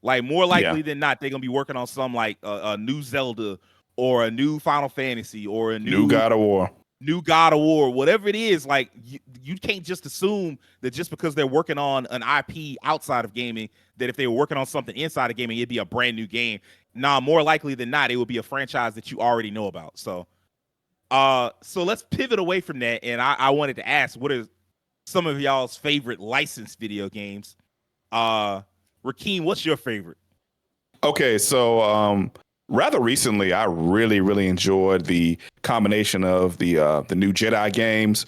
Like more likely than not, they're gonna be working on some like a new Zelda or a new Final Fantasy or a new God of War. New God of War, whatever it is. Like you can't just assume that just because they're working on an IP outside of gaming, that if they were working on something inside of gaming, it'd be a brand new game. Nah, more likely than not, it would be a franchise that you already know about. So let's pivot away from that. And I wanted to ask, what are some of y'all's favorite licensed video games? Rakeem, what's your favorite? Okay, so rather recently, I really, really enjoyed the combination of the new Jedi games,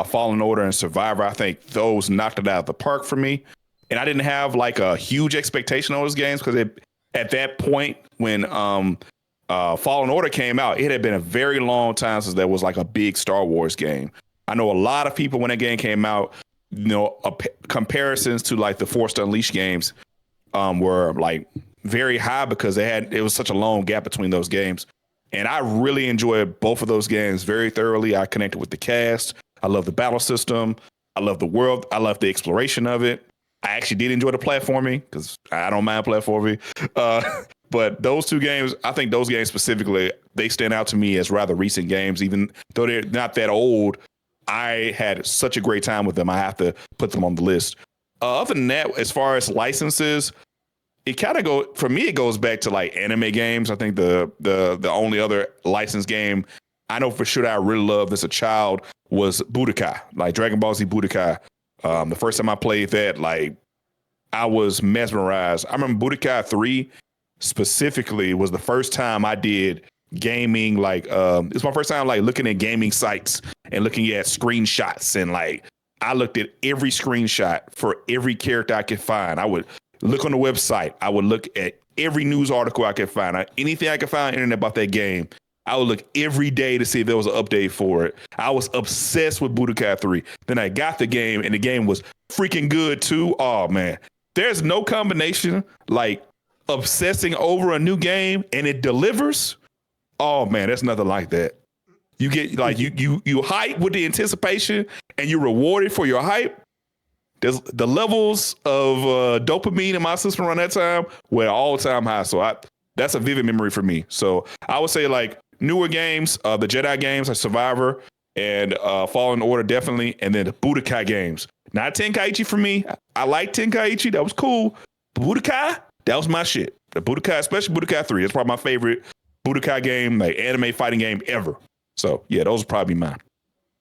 Fallen Order and Survivor. I think those knocked it out of the park for me. And I didn't have like a huge expectation on those games because at that point when Fallen Order came out, it had been a very long time since there was like a big Star Wars game. I know a lot of people when that game came out, comparisons to like the Force Unleashed games were like very high because it was such a long gap between those games. And I really enjoyed both of those games very thoroughly. I connected with the cast. I love the battle system. I love the world. I love the exploration of it. I actually did enjoy the platforming because I don't mind platforming. But those two games, I think those games specifically, they stand out to me as rather recent games, even though they're not that old. I had such a great time with them. I have to put them on the list. Other than that, as far as licenses, it kind of for me, it goes back to like anime games. I think the only other licensed game I know for sure that I really loved as a child was Budokai, like Dragon Ball Z Budokai. The first time I played that, like I was mesmerized. I remember Budokai 3 specifically was the first time I did gaming. Like it's my first time like looking at gaming sites and looking at screenshots, and like I looked at every screenshot for every character I could find. I would look on the website. I would look at every news article I could find. Anything I could find on the internet about that game, I would look every day to see if there was an update for it. I was obsessed with Budokai 3. Then I got the game, and the game was freaking good too. Oh man, there's no combination like obsessing over a new game and it delivers. Oh man, there's nothing like that. You get like you hype with the anticipation, and you're rewarded for your hype. There's the levels of dopamine in my system around that time were all time high. So that's a vivid memory for me. So I would say like newer games, the Jedi games like Survivor and Fallen Order definitely, and then the Budokai games. Not Tenkaichi for me. I like Tenkaichi. That was cool. But Budokai, that was my shit. The Budokai, especially Budokai 3. It's probably my favorite Budokai game, like anime fighting game ever. So yeah, those would probably be mine.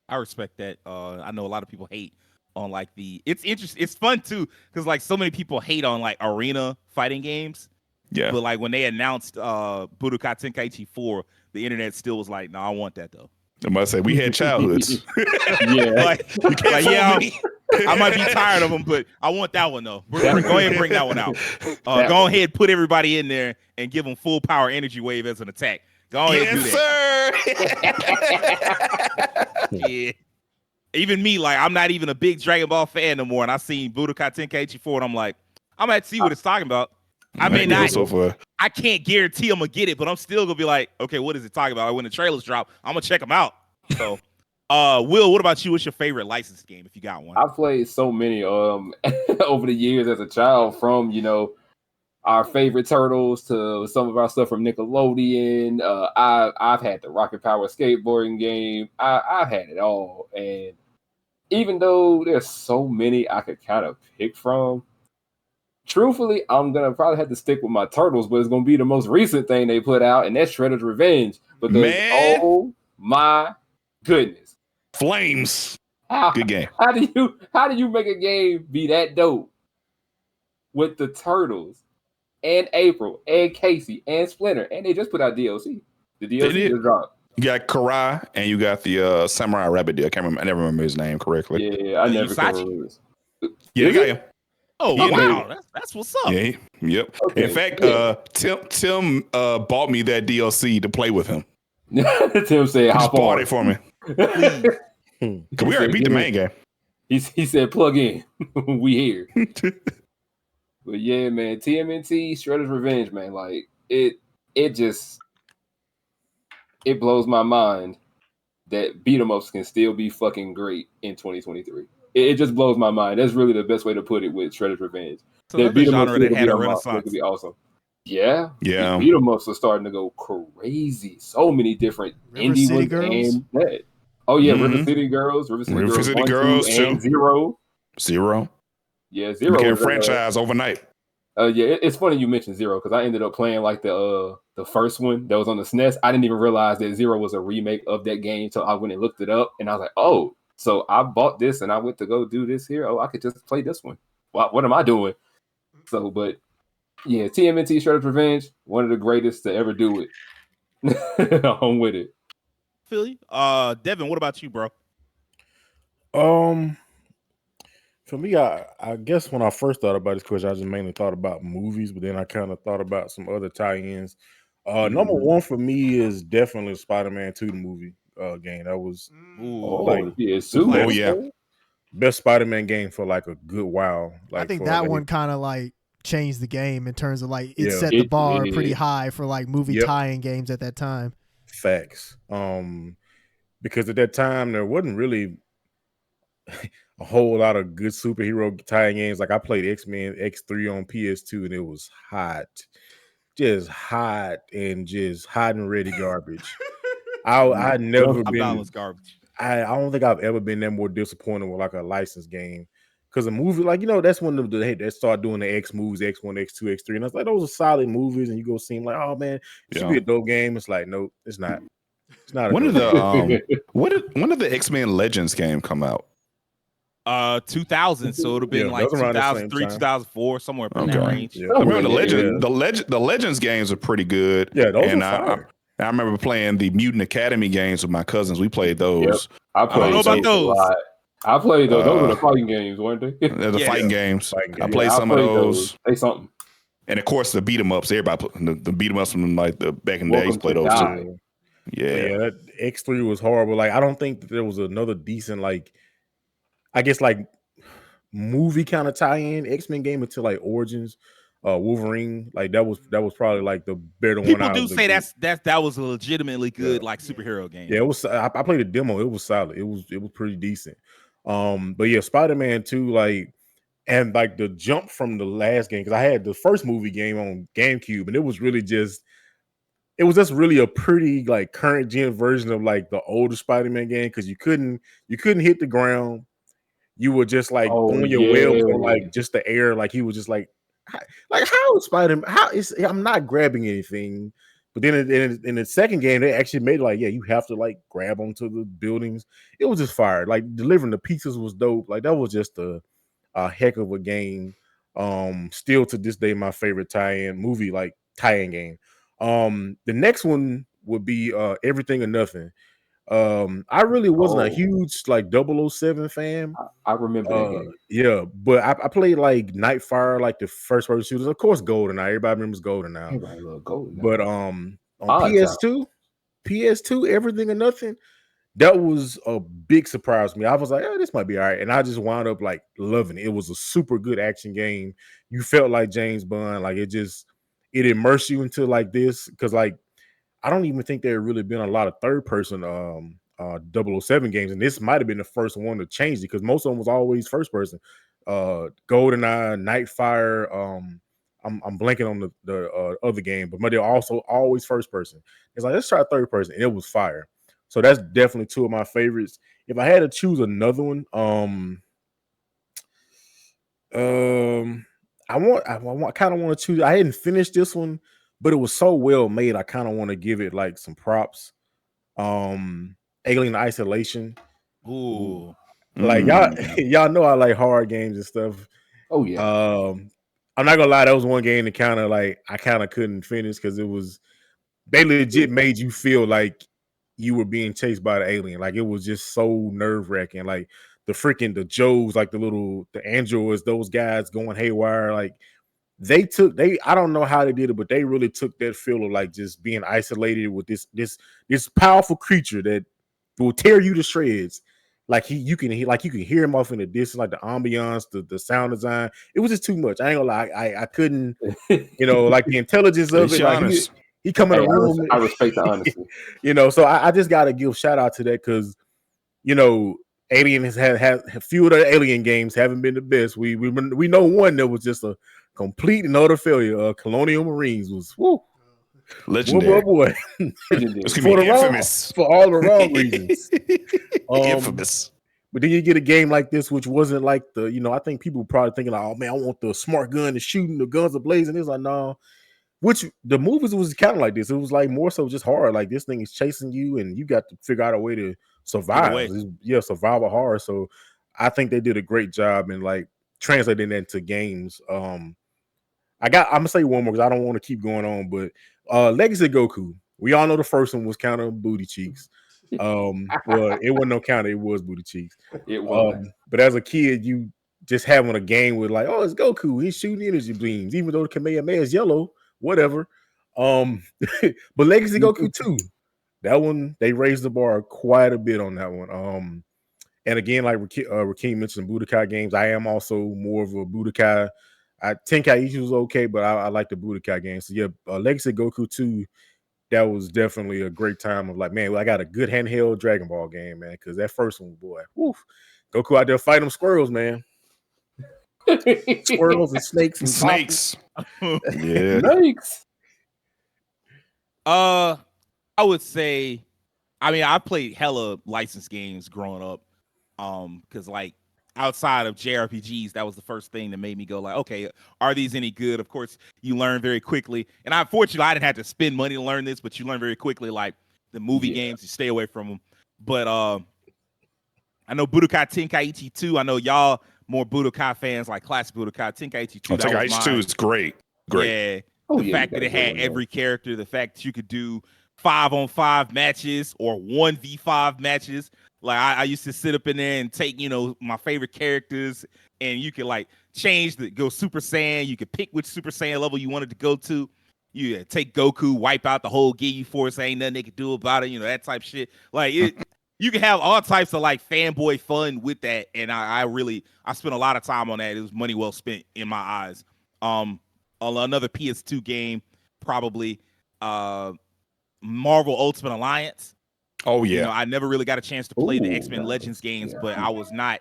I respect that. I know a lot of people hate on like it's interesting. It's fun too because like so many people hate on like arena fighting games. Yeah. But like when they announced Budokai Tenkaichi 4, the internet still was like, "No, I want that though." I must say we had childhoods. Yeah. I might be tired of them, but I want that one though. Go ahead and bring that one out. Go ahead, put everybody in there and give them full power energy wave as an attack. Go ahead and do that. Yeah. Even me, like I'm not even a big Dragon Ball fan no more, and I seen Budokai Tenkaichi 4, and I'm like, I'm gonna see what it's talking about. I may not. I can't guarantee I'm gonna get it, but I'm still gonna be like, okay, what is it talking about? Like when the trailers drop, I'm gonna check them out. So Will, what about you? What's your favorite licensed game if you got one? I played so many over the years as a child, from our favorite Turtles to some of our stuff from Nickelodeon. I've had the Rocket Power skateboarding game. I've had it all, and even though there's so many I could kind of pick from, truthfully, I'm gonna probably have to stick with my Turtles, but it's gonna be the most recent thing they put out, and that's Shredder's Revenge. Because Man. oh my goodness, Flames. how Good game. how do you make a game be that dope with the Turtles and April and Casey and Splinter, and they just put out DLC. The They DLC did. just dropped. You got Karai and you got the Samurai Rabbit deal. I can't remember. I never remember his name correctly. Yeah, I never can Yusachi? remember this. Yeah, they Is got it? him. Oh Yeah, wow, that's what's up. Yeah, yep. Okay, In fact, yeah. Tim bought me that DLC to play with him. Tim said, He "Hop just bought on." it for me. Please. Cause we already beat the main game. He said, "Plug in, we here." But yeah, man, TMNT Shredder's Revenge, man, like it blows my mind that beat 'em ups can still be fucking great in 2023. It just blows my mind. That's really the best way to put it with Shredder's Revenge. It's That another beat 'em ups genre that could had be a unlocked. That renaissance. could be awesome. Yeah, Yeah. beat 'em ups are starting to go crazy. So many different River indie City ones Girls? and that. Oh yeah, River Mhm. City Girls, River City River Girls City 1, Girls, 2, and too. 0. Zero. Yeah, 0 Became a was franchise overnight. yeah, it's funny you mentioned 0 because I ended up playing like the first one that was on the SNES. I didn't even realize that 0 was a remake of that game until I went and looked it up, and I was like, oh, so I bought this and I went to go do this here. Oh, I could just play this one. What am I doing? So, but yeah, TMNT Shredder's Revenge, one of the greatest to ever do it. I'm with it. Feel you? Devin, what about you, bro? For me, I guess when I first thought about this question, I just mainly thought about movies, but then I kind of thought about some other tie-ins. Number one for me is definitely Spider-Man 2 the movie game. That was Ooh, like yeah, Oh, yeah. best Spider-Man game for like a good while. Like I think for, that like, one kind of like changed the game in terms of like it Yeah. set the It bar did. pretty high for like movie Yep. tie-in games at that time. Facts. Because at that time there wasn't really a whole lot of good superhero tie-in games. Like I played X-Men X3 on PS2 and it was hot. Just hot and just hot and ready garbage. I never I'm been down with garbage. I don't think I've ever been that more disappointed with like a licensed game. Because a movie, like, that's when they start doing the X movies, X1, X2, X3. And I was like, those are solid movies. And you go see them like, oh man, it should be a dope game. It's like, nope, it's not. It's not a When dope did game. the when did the X-Men Legends game come out? 2000, so it would have been Yeah, like those around the same 2003, time. 2004, somewhere in that Okay. range. Yeah. I remember Yeah. the Legends games are pretty good. Yeah, those and are fire. I remember playing the Mutant Academy games with my cousins. We played those. I played know about those a those. lot. I played those. Those were the fighting games, weren't they? They're the Yeah. fighting games. Fighting I games. played Yeah, some of played those. Say something. And of course the beat 'em ups. Everybody the beat 'em ups from like the back in the days Welcome play to those Die. too. But Yeah. yeah, that X3 was horrible. Like, I don't think that there was another decent, like, I guess, like, movie kind of tie-in X-Men game until like Origins, Wolverine. Like that was probably like the better one People out do of the say group. that was a legitimately good Yeah. like superhero game. Yeah, it was. I played a demo. It was solid. It was pretty decent. But yeah, Spider-Man 2, like, and like the jump from the last game, because I had the first movie game on GameCube, and it was just really a pretty like current gen version of like the older Spider-Man game, because you couldn't hit the ground. You were just like throwing your webs on like just the air. Like he was just like how is Spider-Man? How is I'm not grabbing anything. But then in the second game, they actually made it like, yeah, you have to like grab onto the buildings. It was just fire. Like delivering the pieces was dope. Like that was just a heck of a game. Still to this day, my favorite tie-in game. The next one would be Everything or Nothing. I really wasn't a huge like 007 fan. I remember that game. Yeah, but I played like Nightfire, like the first person shooters. Of course, GoldenEye. Everybody remembers GoldenEye. Everybody love GoldenEye. But on Odd PS2, Everything or Nothing, that was a big surprise to me. I was like, oh, this might be all right. And I just wound up like loving it. It was a super good action game. You felt like James Bond. Like it immersed you into like this. Cause like I don't even think there had really been a lot of third person 007 games, and this might have been the first one to change it because most of them was always first person. GoldenEye, Nightfire. I'm blanking on the other game, but they're also always first person. It's like, let's try third person, and it was fire. So that's definitely two of my favorites. If I had to choose another one, I kind of want to choose. I hadn't finished this one, but it was so well made. I kind of want to give it like some props. Alien Isolation. Ooh. Like y'all know I like hard games and stuff. Oh yeah. I'm not gonna lie, that was one game that kind of like I kind of couldn't finish because they legit made you feel like you were being chased by the alien. Like it was just so nerve wracking. Like the Joes, like the androids, those guys going haywire. Like I don't know how they did it, but they really took that feel of like just being isolated with this powerful creature that will tear you to shreds. Like you can hear him off in the distance, like the ambiance, the sound design. It was just too much. I ain't gonna lie, I couldn't, like the intelligence of it. Like he come in a room. I respect the honesty. So I just gotta give shout out to that because Alien has had a few of the Alien games haven't been the best. We know one that was just a complete and utter failure. Colonial Marines was legendary. Boy. It's gonna be infamous for all the wrong reasons. Infamous. But then you get a game like this, which wasn't like I think people were probably thinking like, oh man, I want the smart gun to shooting, the guns are blazing. It's like, no. Which the movies was kind of like this. It was like more so just horror. Like this thing is chasing you, and you got to figure out a way to survive. Survival horror. So I think they did a great job in like translating that into games. I'm gonna say one more because I don't want to keep going on, but Legacy Goku. We all know the first one was kind of booty cheeks. Well, it wasn't no counter, it was booty cheeks. It was. But as a kid, you just having a game with like, oh, it's Goku, he's shooting energy beams, even though the Kamehameha is yellow, whatever. But Legacy Goku 2, that one, they raised the bar quite a bit on that one. And again, like Rakeem mentioned, Budokai games. I am also more of a Budokai. Tenkaichi was okay, but I like the Budokai games. So yeah, Legacy Goku 2, that was definitely a great time of like, man, I got a good handheld Dragon Ball game, man. Because that first one, boy, woof, Goku out there fighting them squirrels, man. Squirrels and snakes and snakes. Yeah, snakes. I would say, I played hella licensed games growing up. Because like outside of JRPGs, that was the first thing that made me go like, okay, are these any good? Of course, you learn very quickly. And unfortunately, I didn't have to spend money to learn this, but you learn very quickly, like the movie games, you stay away from them. But I know Budokai Tenkaichi 2. I know y'all more Budokai fans, like classic Budokai Tenkaichi 2. Tenkaichi 2 is great. Yeah. The fact that it had every character, the fact that you could do 5-on-5 matches or 1v5 matches. Like I used to sit up in there and take, my favorite characters, and you could like go Super Saiyan. You could pick which Super Saiyan level you wanted to go to. You take Goku, wipe out the whole Ginyu Force, ain't nothing they could do about it, that type of shit. Like you can have all types of like fanboy fun with that, and I spent a lot of time on that. It was money well spent in my eyes. Another PS2 game, probably Marvel Ultimate Alliance. Oh yeah, I never really got a chance to play the X-Men Legends games, but I was not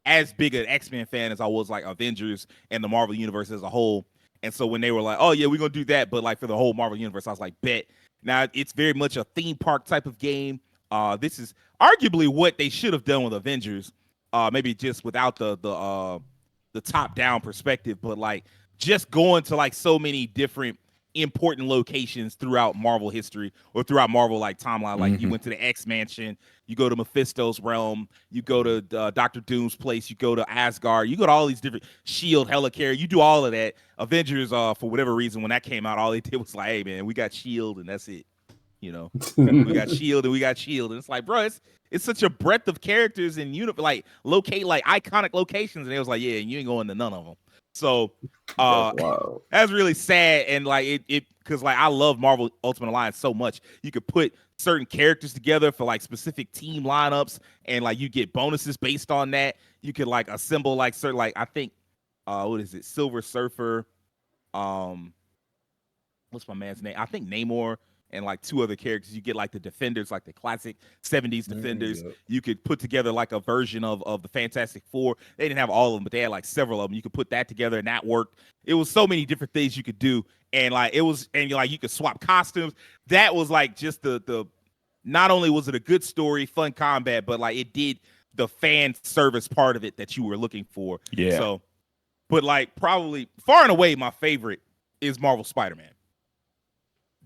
as big an X-Men fan as I was like Avengers and the Marvel Universe as a whole. And so when they were like, "Oh yeah, we're gonna do that," but like for the whole Marvel Universe, I was like, "Bet." Now it's very much a theme park type of game. This is arguably what they should have done with Avengers, maybe just without the top-down perspective, but like just going to like so many different important locations throughout Marvel history or throughout Marvel like timeline. Like you went to the X Mansion, you go to Mephisto's realm, you go to Doctor Doom's place, you go to Asgard, you go to all these different Shield, Helicarrier, you do all of that. Avengers, for whatever reason, when that came out, all they did was like, hey man, we got Shield and that's it. We got Shield and we got Shield, and it's like, bro, it's such a breadth of characters and like locate like iconic locations, and it was like, yeah, you ain't going to none of them. So that's really sad, and like it because like I love Marvel Ultimate Alliance so much. You could put certain characters together for like specific team lineups, and like you get bonuses based on that. You could like assemble like certain I think what is it, Silver Surfer, what's my man's name? I think Namor and like 2 other characters. You get like the Defenders, like the classic 70s Defenders. Yep. You could put together like a version of the Fantastic Four. They didn't have all of them, but they had like several of them. You could put that together and that worked. It was so many different things you could do. And like it was, and like you could swap costumes. That was like just the not only was it a good story, fun combat, but like it did the fan service part of it that you were looking for. Yeah. So, but like probably far and away my favorite is Marvel Spider-Man.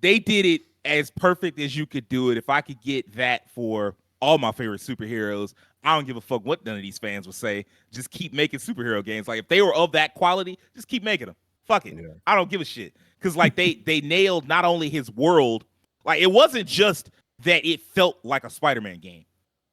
They did it as perfect as you could do it. If I could get that for all my favorite superheroes, I don't give a fuck what none of these fans would say. Just keep making superhero games. Like if they were of that quality, just keep making them. Fuck it. Yeah. I don't give a shit. Because like they nailed not only his world, like it wasn't just that it felt like a Spider-Man game.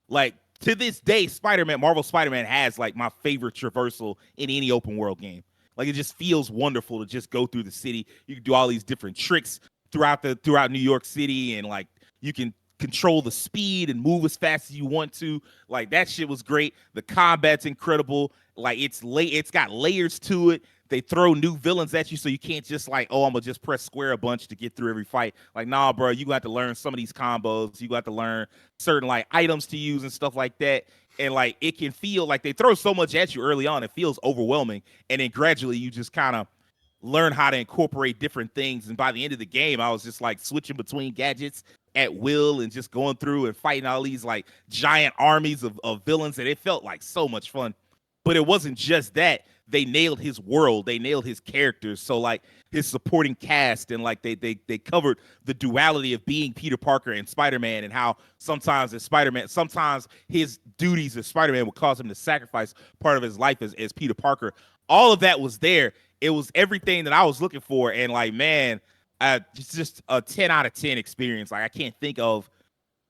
Like to this day, Marvel Spider-Man has like my favorite traversal in any open world game. Like it just feels wonderful to just go through the city. You can do all these different tricks throughout New York City, and like you can control the speed and move as fast as you want to. Like that shit was great. The combat's incredible. Like it's got layers to it. They throw new villains at you, so you can't just like, oh, I'm gonna just press square a bunch to get through every fight. Like, nah, bro, you got to learn some of these combos. You got to learn certain like items to use and stuff like that. And like it can feel like they throw so much at you early on, it feels overwhelming. And then gradually you just kind of learn how to incorporate different things. And by the end of the game, I was just like switching between gadgets at will and just going through and fighting all these like giant armies of villains. And it felt like so much fun. But it wasn't just that. They nailed his world. They nailed his characters. So like his supporting cast, and like they covered the duality of being Peter Parker and Spider-Man, and how sometimes his duties as Spider-Man would cause him to sacrifice part of his life as Peter Parker. All of that was there. It was everything that I was looking for. And like, man, it's just a 10 out of 10 experience. Like I can't think of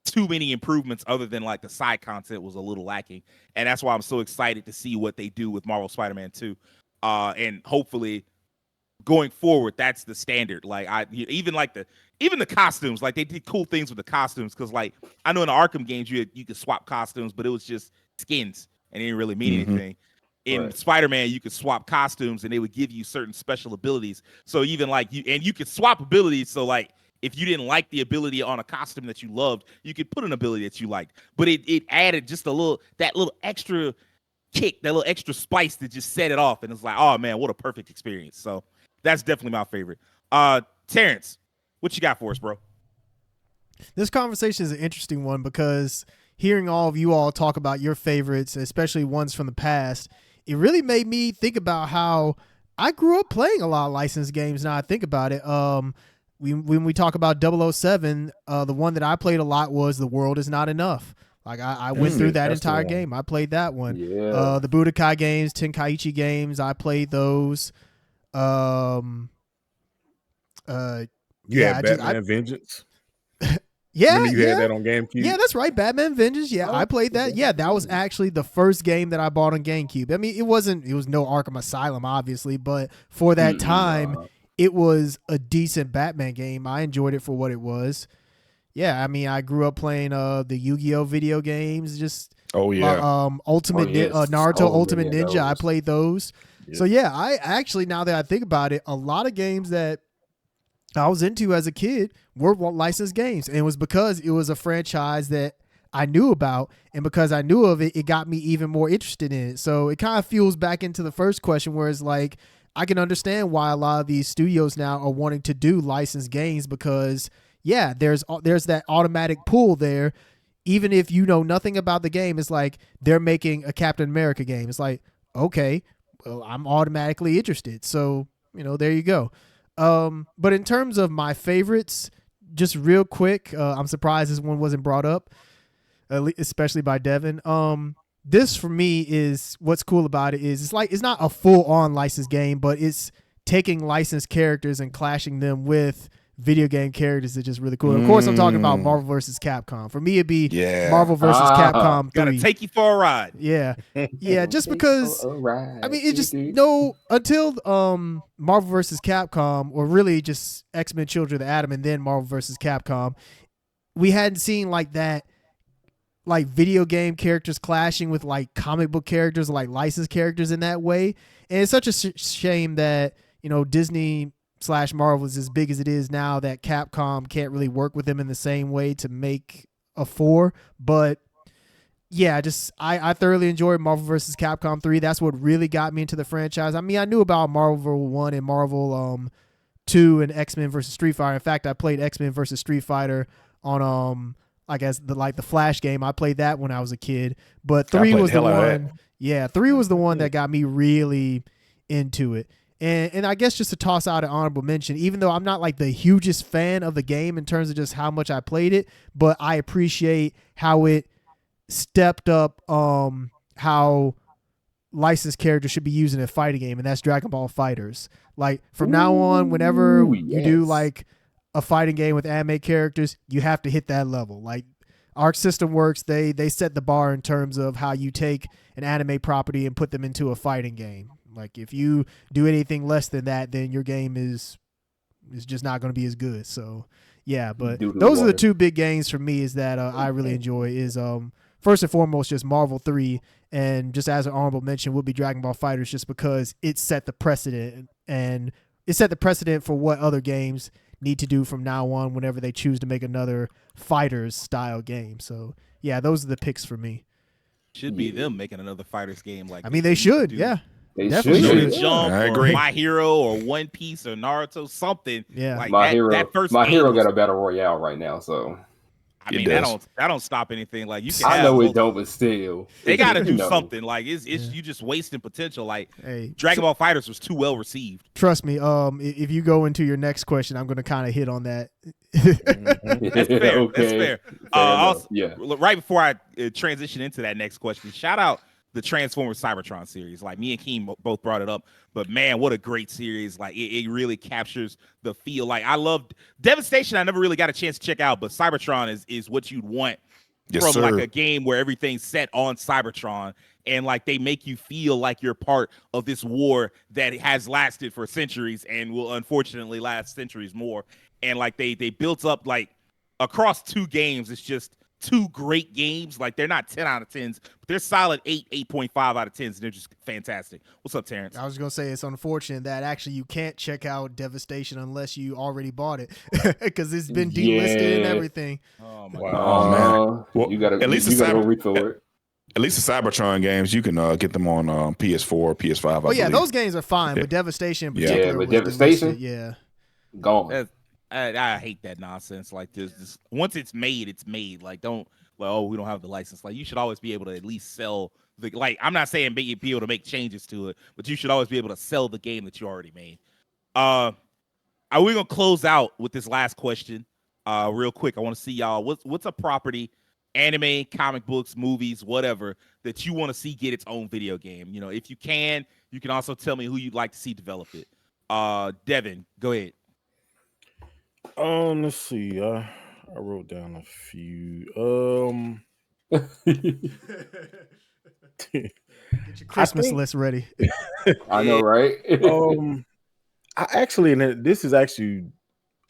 too many improvements other than like the side content was a little lacking. And that's why I'm so excited to see what they do with Marvel Spider-Man 2. And hopefully going forward, that's the standard. Like even the costumes, like they did cool things with the costumes. Cause like I know in the Arkham games, you could swap costumes, but it was just skins and it didn't really mean anything. In Spider-Man, you could swap costumes and they would give you certain special abilities. So even like you could swap abilities. So like, if you didn't like the ability on a costume that you loved, you could put an ability that you liked. But it added just that little extra kick, that little extra spice that just set it off. And it's like, oh man, what a perfect experience. So that's definitely my favorite. Terrence, what you got for us, bro? This conversation is an interesting one because hearing all of you all talk about your favorites, especially ones from the past, it really made me think about how I grew up playing a lot of licensed games. Now I think about it. When we talk about 007, the one that I played a lot was The World Is Not Enough. Like I went through that entire game. I played that one. Yeah. The Budokai games, Tenkaichi games, I played those. You had Batman Vengeance. Yeah, Remember you had that on GameCube? Yeah, that's right. Batman Vengeance. Yeah, I played that. Yeah, that was actually the first game that I bought on GameCube. I mean, it was no Arkham Asylum, obviously, but for that time, it was a decent Batman game. I enjoyed it for what it was. Yeah, I mean, I grew up playing the Yu-Gi-Oh video games. Just Naruto Ultimate Ninja. I played those. Yeah. So yeah, I actually, now that I think about it, a lot of games that I was into as a kid were licensed games, and it was because it was a franchise that I knew about, and because I knew of it, it got me even more interested in it. So it kind of fuels back into the first question, where it's like, I can understand why a lot of these studios now are wanting to do licensed games, because yeah, there's that automatic pull there. Even if you know nothing about the game, it's like they're making a Captain America game. It's like, okay, well, I'm automatically interested. So, there you go. But in terms of my favorites, just real quick, I'm surprised this one wasn't brought up, especially by Devin. This for me is what's cool about it is it's not a full on licensed game, but it's taking licensed characters and clashing them with video game characters is just really cool. And of course, I'm talking about Marvel vs. Capcom. For me, it'd be Marvel vs. Capcom 3. Gotta take you for a ride. Yeah. Yeah, just because, I mean, it just, until Marvel vs. Capcom, or really just X-Men Children of the Atom and then Marvel vs. Capcom, we hadn't seen like that, like video game characters clashing with like comic book characters, like licensed characters in that way. And it's such a shame that, Disney slash Marvel is as big as it is now that Capcom can't really work with them in the same way to make a 4. But yeah, just I thoroughly enjoyed Marvel vs. Capcom 3. That's what really got me into the franchise. I mean, I knew about Marvel 1 and Marvel 2 and X-Men versus Street Fighter. In fact, I played X-Men versus Street Fighter on I guess the Flash game. I played that when I was a kid. But 3 was the one. Yeah, 3 was the one that got me really into it. And I guess just to toss out an honorable mention, even though I'm not like the hugest fan of the game in terms of just how much I played it, but I appreciate how it stepped up how licensed characters should be used in a fighting game, and that's Dragon Ball Fighters. Like from now on, whenever you do like a fighting game with anime characters, you have to hit that level. Like Arc System Works, they set the bar in terms of how you take an anime property and put them into a fighting game. Like if you do anything less than that, then your game is just not going to be as good. So yeah, but those are the two big games for me is that I really enjoy is first and foremost just Marvel 3, and just as an honorable mention would be Dragon Ball Fighters, just because it set the precedent, and it set the precedent for what other games need to do from now on whenever they choose to make another Fighters style game. So yeah, those are the picks for me. Should be them making another Fighters game. Like I mean, they should. Yeah. They Definitely should. Jump I or agree. My Hero or One Piece or Naruto, something. Yeah. Like My Hero was, got a battle royale right now, so I mean, that don't stop anything. Like you can. I know it don't, but still, they got to do No. something. Like it's you just wasting potential. Like Hey, Dragon Ball Fighters was too well received. trust me. If you go into your next question, I'm going to kind of hit on that. That's fair. Okay. That's fair. Also, right before I transition into that next question, shout out the Transformers Cybertron series. Like me and Keem both brought it up, but man, what a great series. Like it really captures the feel. Like I loved Devastation. I never really got a chance to check out, but Cybertron is what you'd want from like a game where everything's set on Cybertron, and like they make you feel like you're part of this war that has lasted for centuries and will unfortunately last centuries more. And like they built up like across 2 games, it's just 2 great games. Like they're not 10 out of 10s, but they're solid 8.5 out of 10s, and they're just fantastic. What's up, Terrence? I was going to say it's unfortunate that actually you can't check out Devastation unless you already bought it because it's been delisted and everything. Oh my Wow, god. man. Well, you gotta at least you gotta go read for it. At least the Cybertron games, you can get them on PS4, PS5. Oh yeah, those games are fine, but Devastation in particular. Yeah, but was Devastation, delisted. Yeah, gone. I hate that nonsense. Like this once it's made, it's made. Like don't we don't have the license. Like you should always be able to at least sell the like. I'm not saying be able to make changes to it, but you should always be able to sell the game that you already made. Are we gonna close out with this last question? Real quick, I want to see y'all. What's a property, anime, comic books, movies, whatever that you want to see get its own video game? You know, if you can also tell me who you'd like to see develop it. Devin, go ahead. Let's see. I wrote down a few. get your Christmas list ready. I know, right? I actually, and this is actually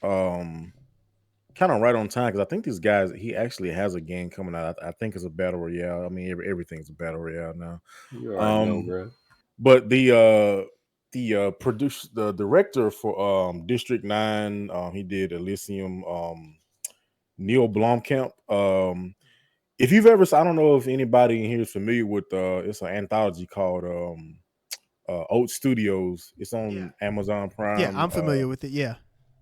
kind of right on time because I think this guy he actually has a game coming out. I think it's a battle royale. I mean, everything's a battle royale now. You already know, bro. But the director for District 9, he did Elysium, Neil Blomkamp. If you've ever, I don't know if anybody in here is familiar with it's an anthology called Oat Studios. It's on Amazon Prime. Yeah, I'm familiar with it. Yeah,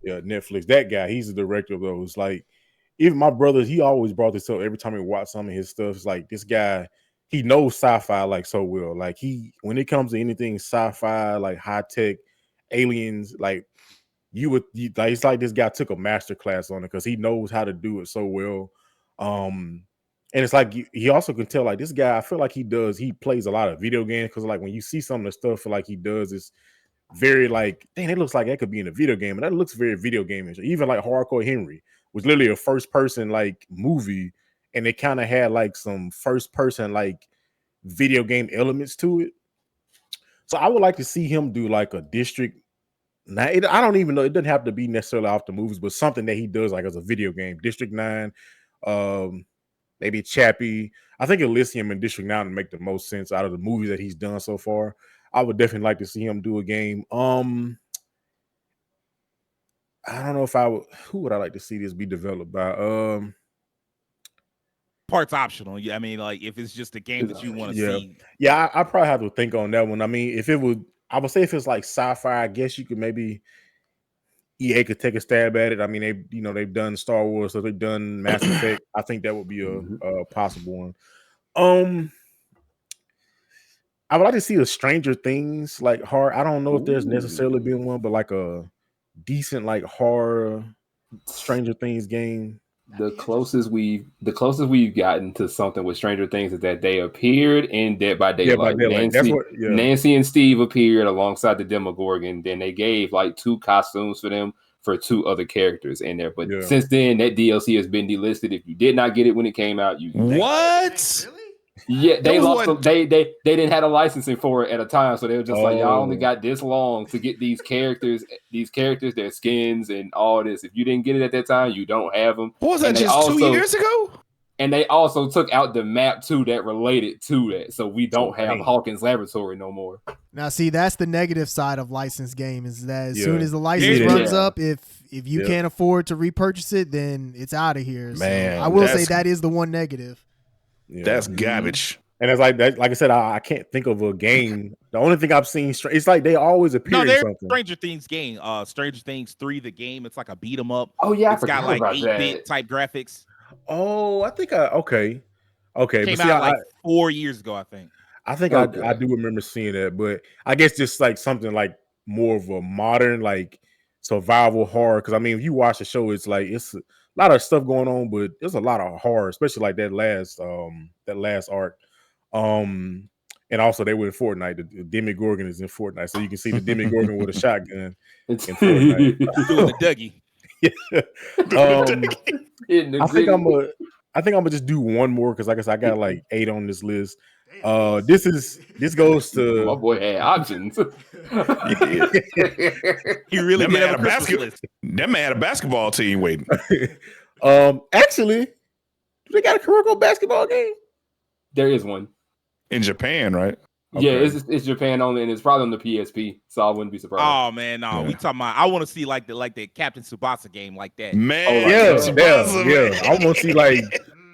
Netflix. That guy, he's the director of those. Like even my brother, he always brought this up every time we watch some of his stuff. It's like this guy, he knows sci-fi like so well. Like when it comes to anything sci-fi, like high tech, aliens, like like it's like this guy took a master class on it because he knows how to do it so well. And it's like he also can tell like this guy, I feel like he plays a lot of video games because like when you see some of the stuff like he does, it's very like, dang, it looks like that could be in a video game, and that looks very video game-ish. Even like Hardcore Henry was literally a first person like movie, and they kind of had like some first person like video game elements to it. So I would like to see him do like a District. Now I don't even know, it doesn't have to be necessarily off the movies, but something that he does like as a video game. District 9, maybe Chappie. I think Elysium and District 9 make the most sense out of the movies that he's done so far. I would definitely like to see him do a game. I don't know if I would. Who would I like to see this be developed by? Parts optional. Yeah, I mean, like if it's just a game that you want to see. Yeah. I probably have to think on that one. I mean, if it would, I would say if it's like sci-fi, I guess you could maybe EA could take a stab at it. I mean, they've done Star Wars, so they've done Mass Effect. I think that would be a possible one. I would like to see a Stranger Things like horror. I don't know if there's necessarily been one, but like a decent like horror Stranger Things game. The closest we've gotten to something with Stranger Things is that they appeared in Dead by Daylight. Nancy and Steve appeared alongside the Demogorgon. Then they gave like 2 costumes for them for 2 other characters in there. But since then, that DLC has been delisted. If you did not get it when it came out, what? Yeah, they lost. They didn't have a licensing for it at a time, so they were just like, y'all only got this long to get these characters, their skins, and all this. If you didn't get it at that time, you don't have them. What was that, just 2 years ago? And they also took out the map too that related to that, so we don't have Hawkins Laboratory no more. Now, see, that's the negative side of licensed game is that as soon as the license runs up, if you can't afford to repurchase it, then it's out of here. Man, so I will say that is the one negative. Yeah. That's garbage. And it's like I said, I can't think of a game. The only thing I've seen, it's like they always appear in something. Stranger Things game, Stranger Things 3, the game. It's like a beat 'em up. Oh yeah, it's got like 8-bit type graphics. Oh, I think okay. Came out like 4 years ago, I think. I think I do remember seeing that, but I guess just like something like more of a modern like survival horror. Because I mean, if you watch the show, it's like it's a lot of stuff going on, but there's a lot of horror, especially like that last arc. And also they were in Fortnite. The Demogorgon is in Fortnite, so you can see the Demogorgon with a shotgun in Fortnite doing the Dougie. I think I'm gonna just do one more because like I said, I got like 8 on this list. This goes to my boy had options. He really did have a basketball list. That man had a basketball team waiting. Actually, do they got a Kuroko basketball game? There is one in Japan, right? Yeah, it's Japan only, and it's probably on the PSP, so I wouldn't be surprised. Oh man, no, we talking about. I want to see like the Captain Tsubasa game like that. Man, I want to see like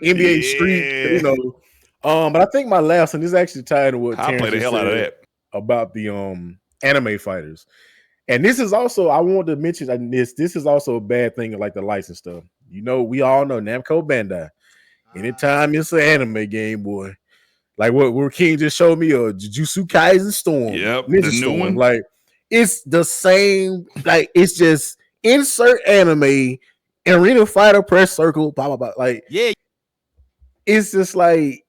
NBA Street, you know. But I think my last one is actually tied to what I play the hell out of that about the anime fighters, and this is also I wanted to mention this. This is also a bad thing like the license stuff. You know, we all know Namco Bandai. Anytime it's an anime game, boy. Like what King just showed me, Jujutsu Kaisen Storm. Yep, Ninja the new Storm. one. Like it's the same. Like it's just insert anime, arena fighter, press circle, blah blah blah. Like it's just like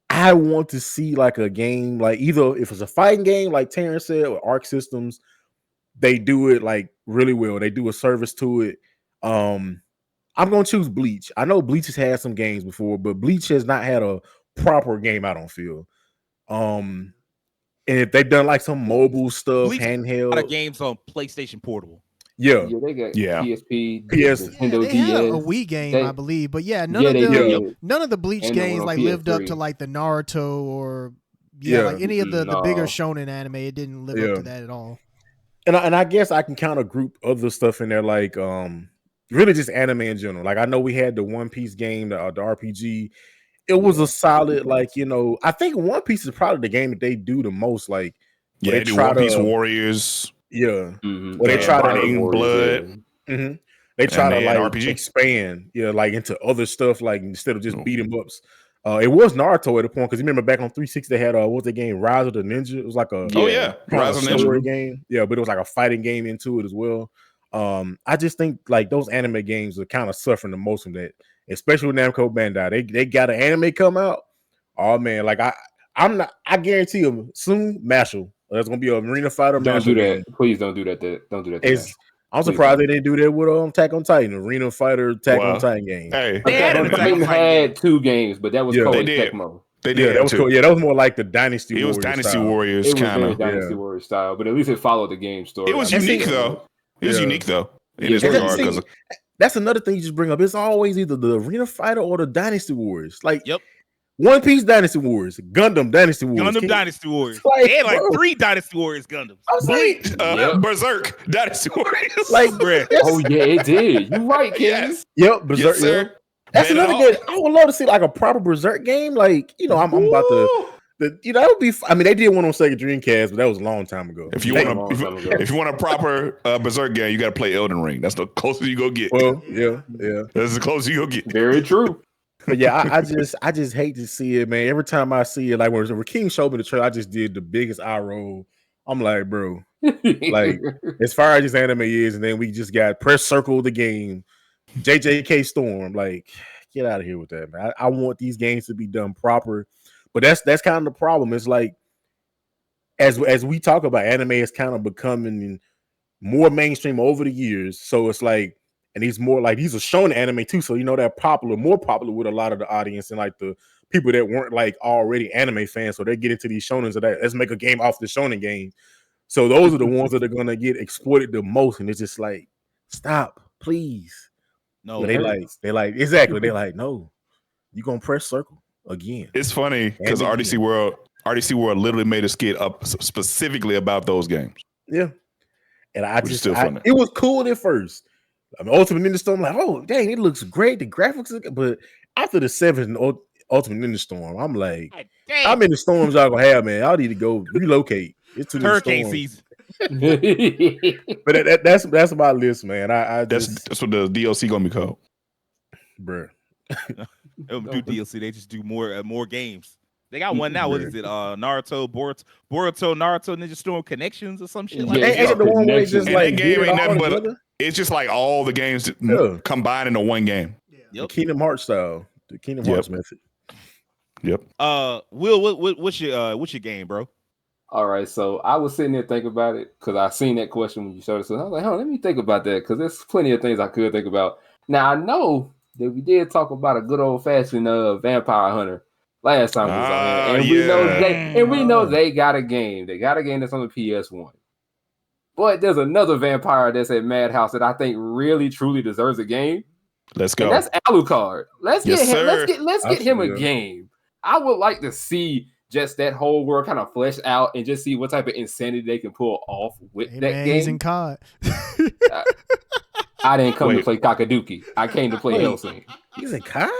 I want to see like a game, like either if it's a fighting game, like Terrence said, or Arc Systems, they do it like really well. They do a service to it. I'm gonna choose Bleach. I know Bleach has had some games before, but Bleach has not had a proper game I don't feel. And if they've done like some mobile stuff, Bleach handheld, a lot of games on PlayStation Portable. Yeah, they got PSP, Nintendo they had a DS, Wii game, I believe, but none of the Bleach And games like PS3. lived up to like the Naruto or like any of the bigger shonen anime. It didn't live up to that at all. And I guess I can kind of group other stuff in there, like really just anime in general. Like I know we had the One Piece game, the RPG. It was a solid, like, you know, I think One Piece is probably the game that they do the most. Like, they do One Piece Warriors. Yeah. Mm-hmm. Where they try to blood. Mm-hmm. They try to like RPG. expand, like into other stuff, like instead of just beat 'em ups. It was Naruto at a point because you remember back on 360 they had what was the game, Rise of the Ninja? It was like a Rise of the Ninja game. Yeah, but it was like a fighting game into it as well. I just think like those anime games are kind of suffering the most from that, especially with Namco Bandai. They got an anime come out. Oh man, like I guarantee you soon, Mashal. There's gonna be a Arena Fighter. Don't do that. Please don't do that. Don't do that. I'm surprised they didn't do that with Attack on Titan, Arena Fighter Attack on Titan game. Hey, they had 2 games, but that was called Tecmo. They did that was cool. Yeah, that was more like the Dynasty Warriors. It was Dynasty Warriors kind of Dynasty Warriors style, but at least it followed the game story. It was unique though. It was unique though. In this regard, because that's another thing you just bring up. It's always either the Arena Fighter or the Dynasty Warriors. Like, One Piece Dynasty Wars, Gundam Dynasty Wars, Gundam Dynasty Warriors. Like, They had like bro. 3 Dynasty Warriors Gundams. I was like, Yep. Berserk Dynasty Warriors. like, Bruh. Oh yeah, it did. You right, King. yes, yep, Berserk. yes, sir. Yep. That's Bet it another all. good. I would love to see like a proper Berserk game. Like, you know, I'm about to. That would be. I mean, they did one on Sega Dreamcast, but that was a long time ago. If you They- want if you want a proper Berserk game, you got to play Elden Ring. That's the closest you go get. well, yeah. That's the closest you go get. Very true. But yeah, I just hate to see it, man. Every time I see it, like when King showed me the trailer, I just did the biggest eye roll. I'm like, bro, like as far as this anime is, and then we just got press circle the game, JJK Storm. Like, get out of here with that, man. I want these games to be done proper, but that's kind of the problem. It's like as we talk about, anime is kind of becoming more mainstream over the years. So it's like. And he's more like these are shonen anime too, so you know they're more popular with a lot of the audience and like the people that weren't like already anime fans. So they get into these shonens of that. Let's make a game off the shonen game. So those are the ones that are gonna get exploited the most. And it's just like, stop, please. No, But they like exactly. They like, no, you gonna press circle again. It's funny because And RDC World literally made a skit up specifically about those games. Yeah. And Which is still funny. it was cool at first. I mean, Ultimate Ninja Storm, like, oh dang, it looks great. The graphics look, but after the 7th Ultimate Ninja Storm, I'm like, how many storms y'all gonna have, man? Y'all need to go relocate. It's too many hurricane storms. season. But that's my list, man. I just, That's what the DLC gonna be called. bruh. They don't do DLC. They just do more games. They got one now. What is it? Naruto, Boruto, Naruto, Ninja Storm Connections or some shit like Yeah, that. Ain't it the one where it's just And like that game get it ain't all nothing but together? it's just like all the games Yeah. combined into one game. The Yep. Kingdom Hearts style, the Kingdom Yep. Hearts method. Yep. Will, what's your game, bro? All right, so I was sitting there thinking about it because I seen that question when you showed it. So I was like, let me think about that because there's plenty of things I could think about. Now I know that we did talk about a good old fashioned Vampire Hunter last time we was on here, and we know they got a game. They got a game that's on the PS1. But there's another vampire that's at Madhouse that I think really truly deserves a game. Let's go. And that's Alucard. Let's Yes, get him. sir. Let's get him a Absolutely. game. I would like to see just that whole world kind of flesh out and just see what type of insanity they can pull off with Hey, that man, he's in game. COD. I didn't come to Wait. play Kakaduki. I came to play Wait. Hellsing. He's in COD?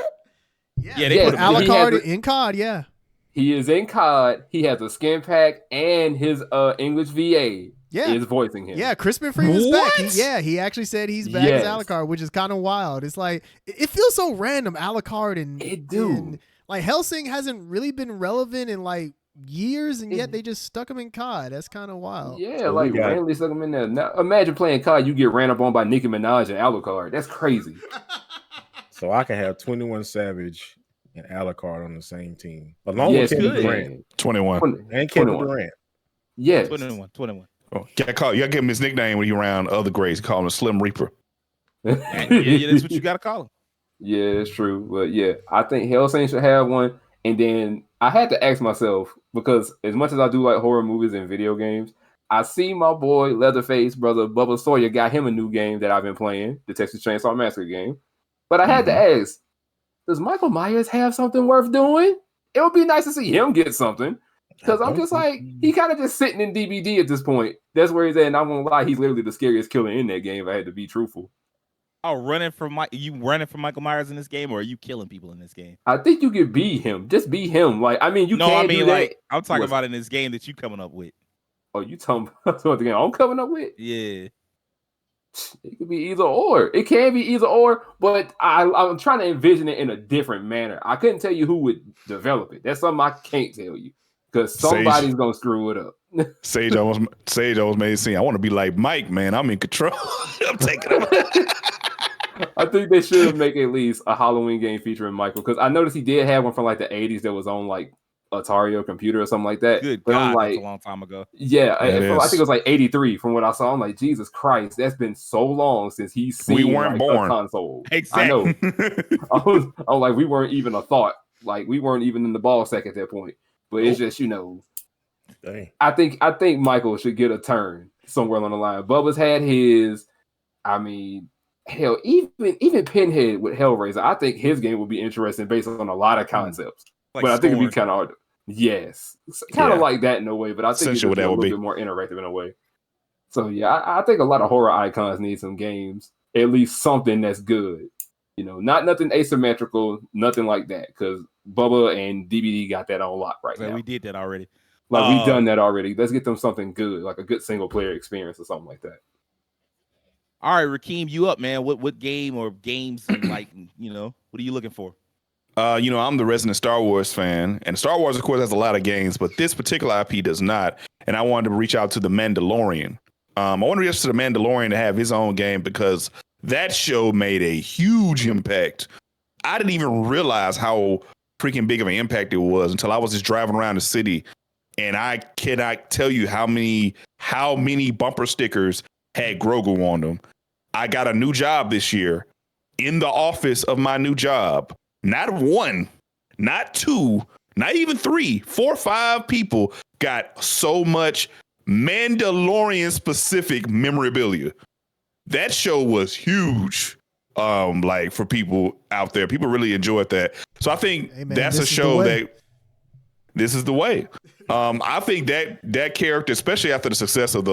Yeah, they Yes, put him Alucard- in. he Alucard has in COD, yeah. He is in COD. He has a skin pack and his English VA Yeah. is voicing him. Yeah, Crispin Freeman's back. What? He actually said he's back Yes. as Alucard, which is kind of wild. It's like it feels so random, Alucard and It do. and, like Hellsing hasn't really been relevant in like years, and It- yet they just stuck him in COD. That's kind of wild. Yeah, So we like got- randomly stuck him in there. Now, imagine playing COD, you get ran up on by Nicki Minaj and Alucard. That's crazy. So I can have 21 Savage and Alucard on the same team. Along Yes, with you Kevin can. Durant. 21. And Kevin 21. Durant. Yes. 21. Oh, you gotta give him his nickname when he around other grades. Call him Slim Reaper. Yeah, that's what you gotta call him. Yeah, it's true. But yeah, I think Hellsing should have one. And then I had to ask myself, because as much as I do like horror movies and video games, I see my boy Leatherface brother Bubba Sawyer got him a new game that I've been playing, the Texas Chainsaw Massacre game. But I had to ask, does Michael Myers have something worth doing? It would be nice to see him get something. Because I'm just like, he kind of just sitting in DVD at this point. That's where he's at. And I'm going to lie, he's literally the scariest killer in that game, if I had to be truthful. Oh, running from Michael Myers in this game, or are you killing people in this game? I think you could be him. Just be him. Like, I mean, you can't do that. like I'm talking What's- about in this game that you coming up with. Oh, you talking about the game I'm coming up with? Yeah. It could be either or. It can be either or, but I'm trying to envision it in a different manner. I couldn't tell you who would develop it. That's something I can't tell you because somebody's gonna screw it up. Sage almost made it seem I want to be like Mike, man. I'm in control. I'm taking him. I think they should make at least a Halloween game featuring Michael because I noticed he did have one from like the 80s that was on like Atari or computer or something like that. Good but God, I'm that's like, a long time ago. yeah, That I think is. it was like 83 from what I saw. I'm like, Jesus Christ, that's been so long since he's seen We weren't like, born. a console. Exactly. I know. I was like, we weren't even a thought. Like we weren't even in the ball sack at that point. But it's just, Dang. I think Michael should get a turn somewhere along the line. Bubba's had his. I mean, hell, even Pinhead with Hellraiser, I think his game would be interesting based on a lot of concepts. Like but I think it'd be scoring. kind of hard. Yes, kind of Yeah. like that in a way, but I think it's Essentially what be a that would little be. bit more interactive in a way. So yeah, I think a lot of horror icons need some games, at least something that's good. You know, not nothing asymmetrical, nothing like that, because Bubba and DBD got that on lock right So now. we did that already. Like we done that already. Let's get them something good, like a good single player experience or something like that. All right, Rakeem, you up, man? What game or games and like what are you looking for? I'm the resident Star Wars fan, and Star Wars, of course, has a lot of games, but this particular IP does not. And I wanted to reach out to the Mandalorian. I want to reach out to the Mandalorian to have his own game because that show made a huge impact. I didn't even realize how freaking big of an impact it was until I was just driving around the city, and I cannot tell you how many bumper stickers had Grogu on them. I got a new job this year in the office of my new job. Not one, not two, not even 3, 4, 5 people got so much Mandalorian specific memorabilia. That show was huge. Like for people out there, people really enjoyed that. So I think that's a show that this is the way. I think that character, especially after the success of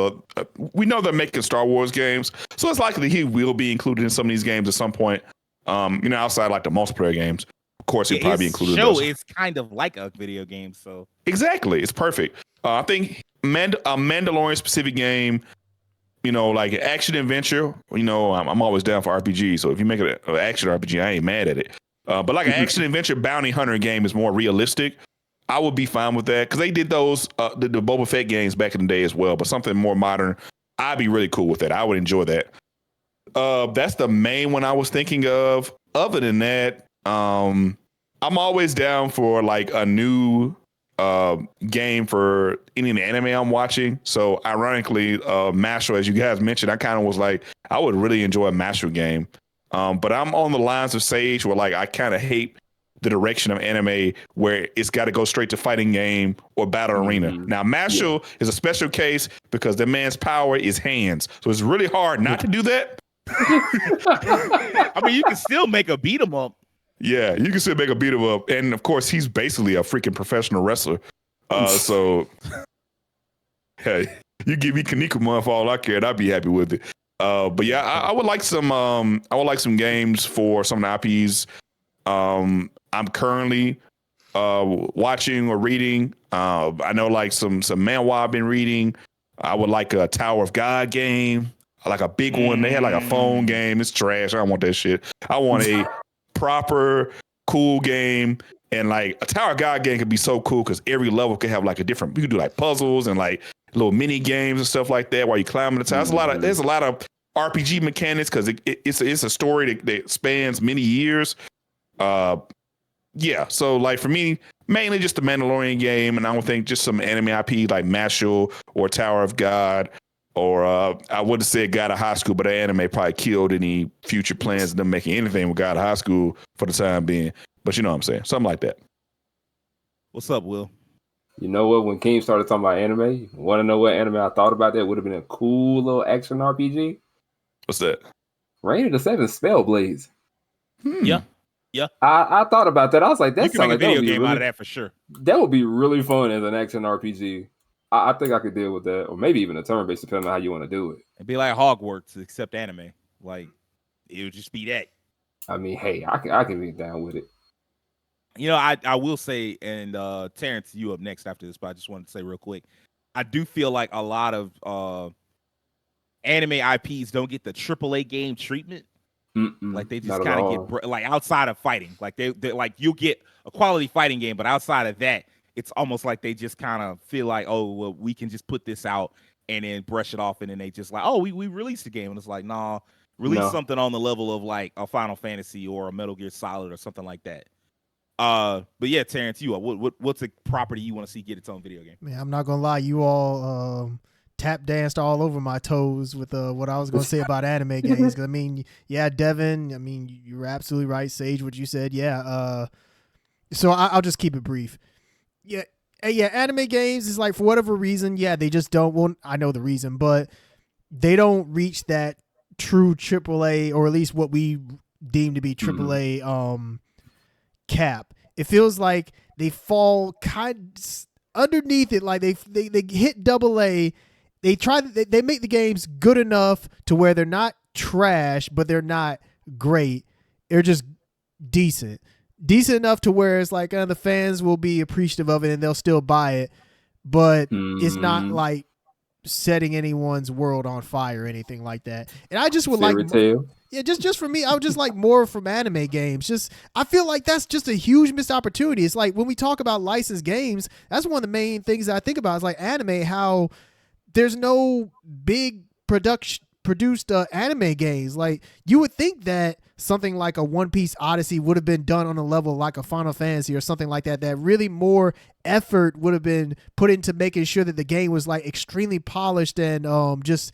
we know they're making Star Wars games, so it's likely he will be included in some of these games at some point. Outside like the multiplayer games, of course, he'll probably be included. Show is kind of like a video game, so exactly, it's perfect. I think a Mandalorian specific game, like action adventure. I'm always down for RPG. So if you make it an action RPG, I ain't mad at it. But like an action adventure bounty hunter game is more realistic. I would be fine with that because they did those the Boba Fett games back in the day as well. But something more modern, I'd be really cool with that. I would enjoy that. That's the main one I was thinking of. Other than that, I'm always down for like a new game for any of the anime I'm watching. So ironically, Mashle, as you guys mentioned, I kind of was like, I would really enjoy a Mashle game. But I'm on the lines of Sage where like I kind of hate the direction of anime where it's got to go straight to fighting game or battle arena. Now, Mashle is a special case because the man's power is hands. So it's really hard not to do that. I mean, you can still make a beat 'em up. Yeah, you can still make a beat 'em up. And of course, he's basically a freaking professional wrestler. So, hey, you give me Kinnikuman for all I care, and I'd be happy with it. But yeah, I would like some games for some of the IPs. I'm currently watching or reading. I know like some manhwa I've been reading. I would like a Tower of God game. I like a big one. They had like a phone game. It's trash. I don't want that shit. I want a proper cool game. And like a Tower of God game could be so cool because every level could have like a different. You could do like puzzles and like little mini games and stuff like that while you climbing the tower. There's a lot of RPG mechanics because it's a story that spans many years. Yeah, so like for me, mainly just the Mandalorian game, and I would think just some anime IP like Mashle or Tower of God, or I would have said God of High School, but the anime probably killed any future plans of them making anything with God of High School for the time being. But you know what I'm saying, something like that. What's up, Will? You know what? When Keem started talking about anime, want to know what anime I thought about? That would have been a cool little action RPG. What's that? Reign of the Seven Spellblades. Yeah. I thought about that. I was like, You that can make a like video game out of that for sure. That would be really fun as an action RPG. I think I could deal with that, or maybe even a turn-based, depending on how you want to do it. It'd be like Hogwarts, except anime. Like it would just be that. I mean, hey, I can be down with it. I will say, and Terrence, you up next after this, but I just wanted to say real quick, I do feel like a lot of anime IPs don't get the AAA game treatment. Like they just kind of get like outside of fighting, like they like you'll get a quality fighting game, but outside of that, it's almost like they just kind of feel like, oh, well, we can just put this out and then brush it off, and then they just like, oh, we released the game, and it's like, nah, release something on the level of like a Final Fantasy or a Metal Gear Solid or something like that. But yeah, Terrence, what's a property you want to see get its own video game? Man, I'm not gonna lie, you all tap danced all over my toes with what I was going to say about anime games. Cause I mean, yeah, Devin, I mean, you're absolutely right. Sage, what you said. Yeah. So I'll just keep it brief. Yeah. Anime games is like, for whatever reason, they just don't, well, I know the reason, but they don't reach that true AAA, or at least what we deem to be AAA, cap. It feels like they fall underneath it. Like they hit AA. They make the games good enough to where they're not trash, but they're not great. They're just decent enough to where it's like the fans will be appreciative of it and they'll still buy it, but it's not like setting anyone's world on fire or anything like that. And I just would just for me, I would just like more from anime games. I feel like that's just a huge missed opportunity. It's like when we talk about licensed games, that's one of the main things that I think about is like anime, how there's no big produced anime games. Like you would think that something like a One Piece Odyssey would have been done on a level like a Final Fantasy or something like that, that really more effort would have been put into making sure that the game was like extremely polished and it was just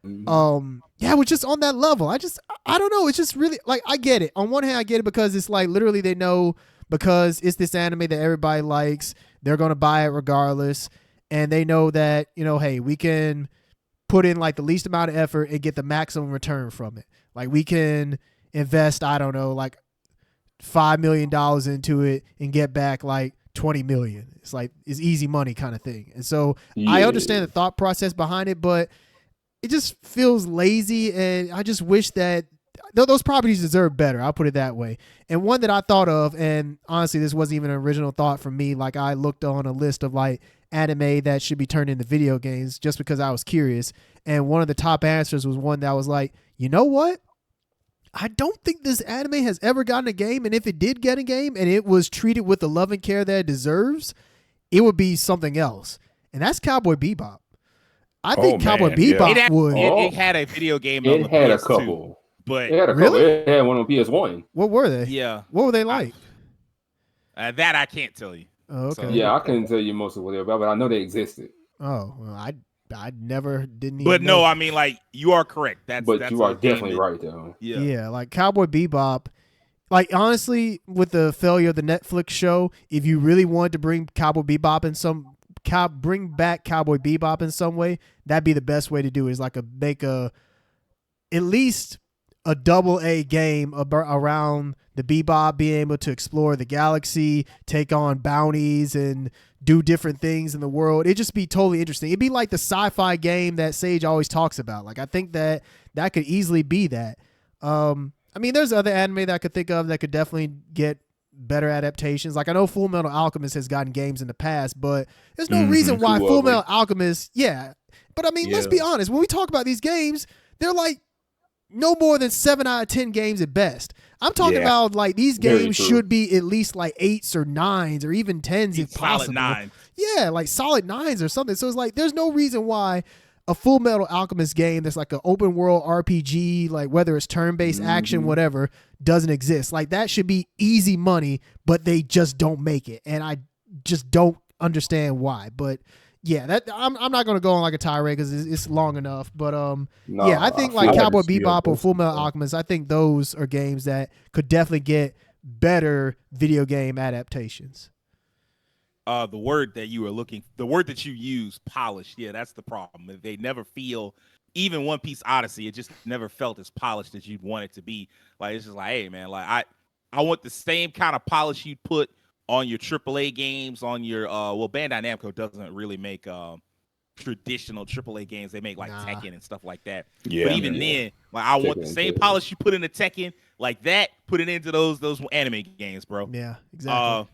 on that level. I don't know. It's just really like, I get it. On one hand, I get it because it's like literally they know because it's this anime that everybody likes, they're going to buy it regardless. And they know that, hey, we can put in like the least amount of effort and get the maximum return from it. Like we can invest, I don't know, like $5 million into it and get back like 20 million. It's like, it's easy money kind of thing. And so I understand the thought process behind it, but it just feels lazy. And I just wish that those properties deserve better. I'll put it that way. And one that I thought of, and honestly, this wasn't even an original thought from me. Like I looked on a list of like anime that should be turned into video games just because I was curious. And one of the top answers was one that was like, you know what? I don't think this anime has ever gotten a game. And if it did get a game and it was treated with the love and care that it deserves, it would be something else. And that's Cowboy Bebop. I think Cowboy Bebop would. It had a video game. It had a couple. But it had a couple. It had one on PS1. What were they? Yeah. What were they like? That I can't tell you. Oh, okay. So, yeah, I couldn't tell you most of what they were about, but I know they existed. Oh, well, I never didn't even But know. no, I mean, like, you are correct. That's you are definitely right, though. Yeah, like Cowboy Bebop. Like, honestly, with the failure of the Netflix show, if you really wanted to bring Cowboy Bebop bring back Cowboy Bebop in some way, that'd be the best way to do it. Is like make at least a AA game around the Bebop being able to explore the galaxy, take on bounties, and do different things in the world. It'd just be totally interesting. It'd be like the sci-fi game that Sage always talks about. Like, I think that could easily be that. I mean, there's other anime that I could think of that could definitely get better adaptations. Like, I know Full Metal Alchemist has gotten games in the past, but there's no reason why Full Metal Alchemist, But I mean, let's be honest. When we talk about these games, they're like no more than 7 out of 10 games at best. I'm talking about like these games should be at least like 8s or 9s or even 10s if possible. Solid 9. Yeah, like solid 9s or something. So it's like there's no reason why a Full Metal Alchemist game that's like an open world RPG, like whether it's turn-based action, whatever, doesn't exist. Like that should be easy money, but they just don't make it. And I just don't understand why. But yeah, that I'm not going to go on like a tirade because it's long enough. But I think like Cowboy Bebop or Full Metal Alchemist, I think those are games that could definitely get better video game adaptations. The word that you use, polished. Yeah, that's the problem. They never feel, even One Piece Odyssey, it just never felt as polished as you'd want it to be. Like, it's just like, hey man, like I want the same kind of polish you'd put on your AAA games, on your Bandai Namco doesn't really make traditional AAA games. They make like Tekken and stuff like that. Yeah. But even then, like I want the same polish you put into Tekken, like that, put it into those anime games, bro. Yeah, exactly.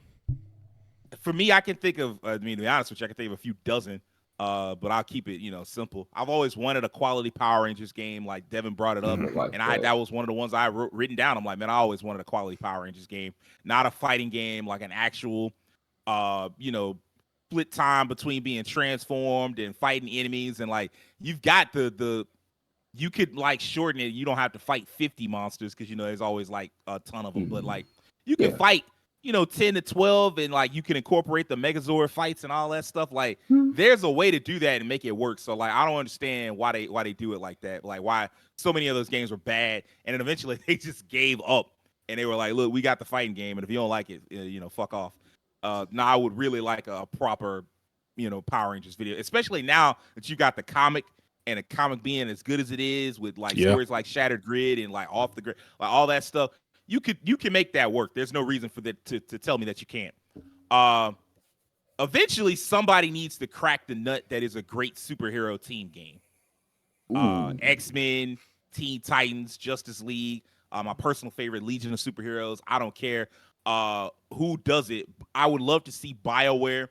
For me, I can think of, to be honest with you, I can think of a few dozen, but I'll keep it, simple. I've always wanted a quality Power Rangers game, like Devin brought it up, and that was one of the ones I written down. I'm like, man, I always wanted a quality Power Rangers game, not a fighting game, like an actual, split time between being transformed and fighting enemies, and like you've got you could like shorten it. You don't have to fight 50 monsters because there's always like a ton of them, but like you can fight 10 to 12, and like you can incorporate the Megazord fights and all that stuff. Like there's a way to do that and make it work. So like I don't understand why they do it like that. Like why so many of those games were bad, and then eventually they just gave up and they were like, look, we got the fighting game, and if you don't like it, fuck off. Now I would really like a proper Power Rangers video, especially now that you got the comic, and the comic being as good as it is with like stories like Shattered Grid and like Off the Grid, like all that stuff. You can make that work. There's no reason for that to tell me that you can't. Uh, eventually, somebody needs to crack the nut that is a great superhero team game. X-Men, Teen Titans, Justice League, my personal favorite, Legion of Superheroes. I don't care who does it. I would love to see BioWare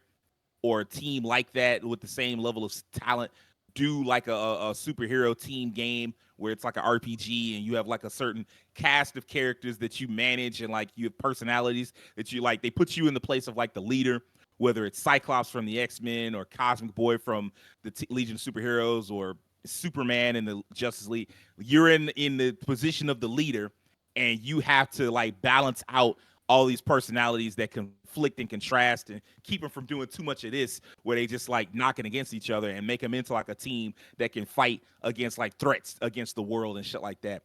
or a team like that with the same level of talent do like a superhero team game where it's like an RPG and you have like a certain cast of characters that you manage and like you have personalities that you like. They put you in the place of like the leader, whether it's Cyclops from the X-Men or Cosmic Boy from the Legion of Superheroes or Superman in the Justice League. You're in the position of the leader and you have to like balance out all these personalities that conflict and contrast and keep them from doing too much of this where they just like knocking against each other and make them into like a team that can fight against like threats against the world and shit like that.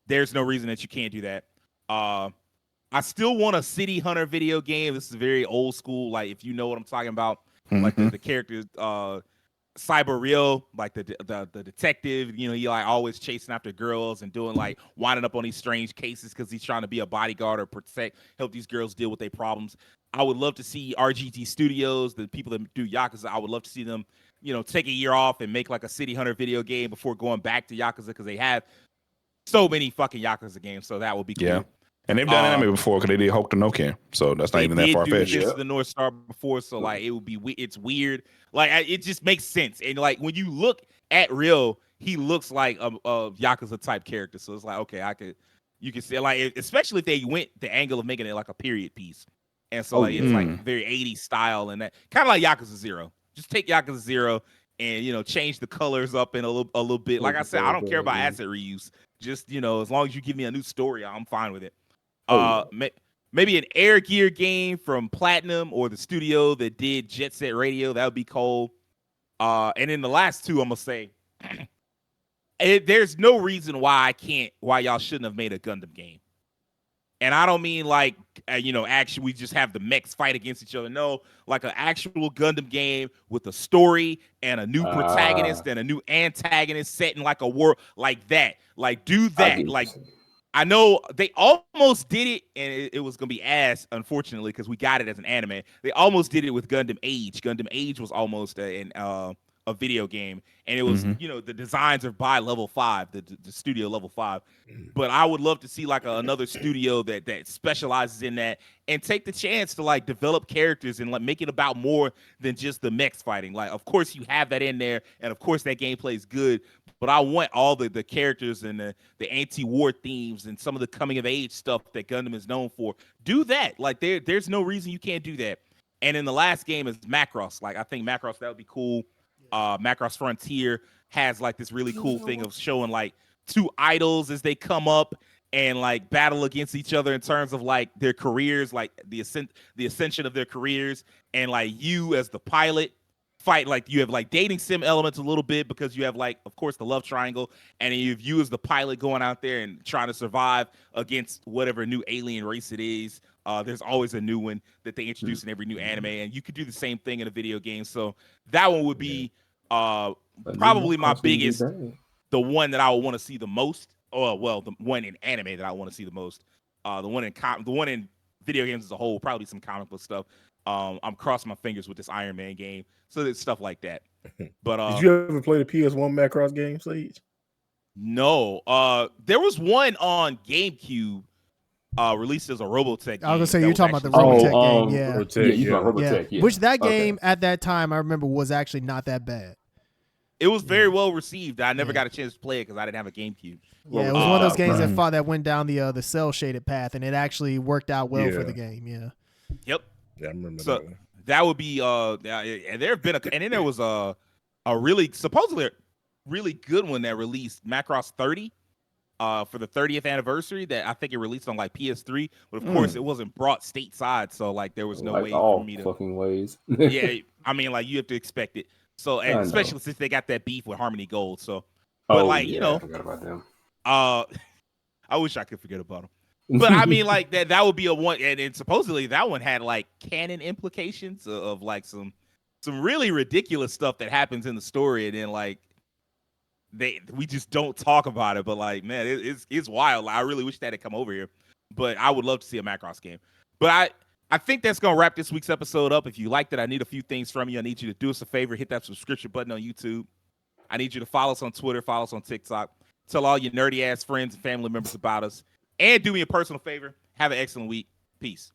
There's no reason that you can't do that. I still want a City Hunter video game. This is very old school. Like if you know what I'm talking about, like the characters, Cyber Real, like the detective, you know, he like always chasing after girls and doing like winding up on these strange cases because he's trying to be a bodyguard or help these girls deal with their problems. I would love to see RGT Studios, the people that do Yakuza, I would love to see them, you know, take a year off and make like a City Hunter video game before going back to Yakuza because they have so many fucking Yakuza games. So that would be cool. Yeah. And they've done anime before because they did Hokuto no Ken, so that's not even that far fetched. They did the North Star before, so like it would be it's weird. Like it just makes sense, and like when you look at Ryo, he looks like a Yakuza type character. So it's like okay, you can see like especially if they went the angle of making it like a period piece, and so like it's like very 80s style and that kind of like Yakuza 0. Just take Yakuza 0 and you know change the colors up in a little bit. Like I said, I don't care about asset reuse. Just you know as long as you give me a new story, I'm fine with it. Maybe an Air Gear game from Platinum or the studio that did Jet Set Radio. That would be cool. And then the last two, I'm gonna say, there's no reason why y'all shouldn't have made a Gundam game. And I don't mean like actually we just have the mechs fight against each other. No, like an actual Gundam game with a story and a new protagonist and a new antagonist set in like a world like that. Like do that. Like. I know they almost did it, and it was going to be ass, unfortunately, because we got it as an anime. They almost did it with Gundam Age. Gundam Age was almost a video game, and it was, the designs are by Level 5, the studio Level 5. But I would love to see, like, another studio that specializes in that and take the chance to, like, develop characters and, like, make it about more than just the mechs fighting. Like, of course, you have that in there, and, of course, that gameplay is good, but I want all the characters and the anti-war themes and some of the coming-of-age stuff that Gundam is known for. Do that. Like, there's no reason you can't do that. And in the last game is Macross. Like, I think Macross, that would be cool. Macross Frontier has, like, this really cool thing of showing, like, two idols as they come up and, like, battle against each other in terms of, like, their careers, like, the ascension of their careers. And, like, you as the pilot fight, like you have like dating sim elements a little bit because you have like of course the love triangle, and you have you as the pilot going out there and trying to survive against whatever new alien race it is. There's always a new one that they introduce in every new anime, and you could do the same thing in a video game. So that one would be probably my biggest, the one that I would want to see the most. Oh well, the one in anime that I want to see the most. The one in video games as a whole, probably some comic book stuff. I'm crossing my fingers with this Iron Man game. So it's stuff like that. But did you ever play the PS1 Macross game, Sage? No. There was one on GameCube released as a Robotech game. I was gonna say you're talking about the Robotech game, yeah. Robotech, you talking Robotech, yeah. Which that game at that time I remember was actually not that bad. It was very well received. I never got a chance to play it because I didn't have a GameCube. Yeah, it was one of those games that went down the cell shaded path, and it actually worked out well for the game. Yeah. Yep. Yeah, I remember so, that. That would be and there have been and then there was a really supposedly really good one that released, Macross 30 for the 30th anniversary, that I think it released on like PS3, but of course it wasn't brought stateside, so like there was no way for me to fucking ways. Yeah, I mean like you have to expect it. So and especially since they got that beef with Harmony Gold, so but I forgot about them. I wish I could forget about them. But I mean, like that would be a one, and supposedly that one had like canon implications of like some really ridiculous stuff that happens in the story, and then like we just don't talk about it. But like, man, it's wild. I really wish that had come over here. But I would love to see a Macross game. But I think that's going to wrap this week's episode up. If you liked it, I need a few things from you. I need you to do us a favor, hit that subscription button on YouTube. I need you to follow us on Twitter, follow us on TikTok. Tell all your nerdy ass friends and family members about us. And do me a personal favor. Have an excellent week. Peace.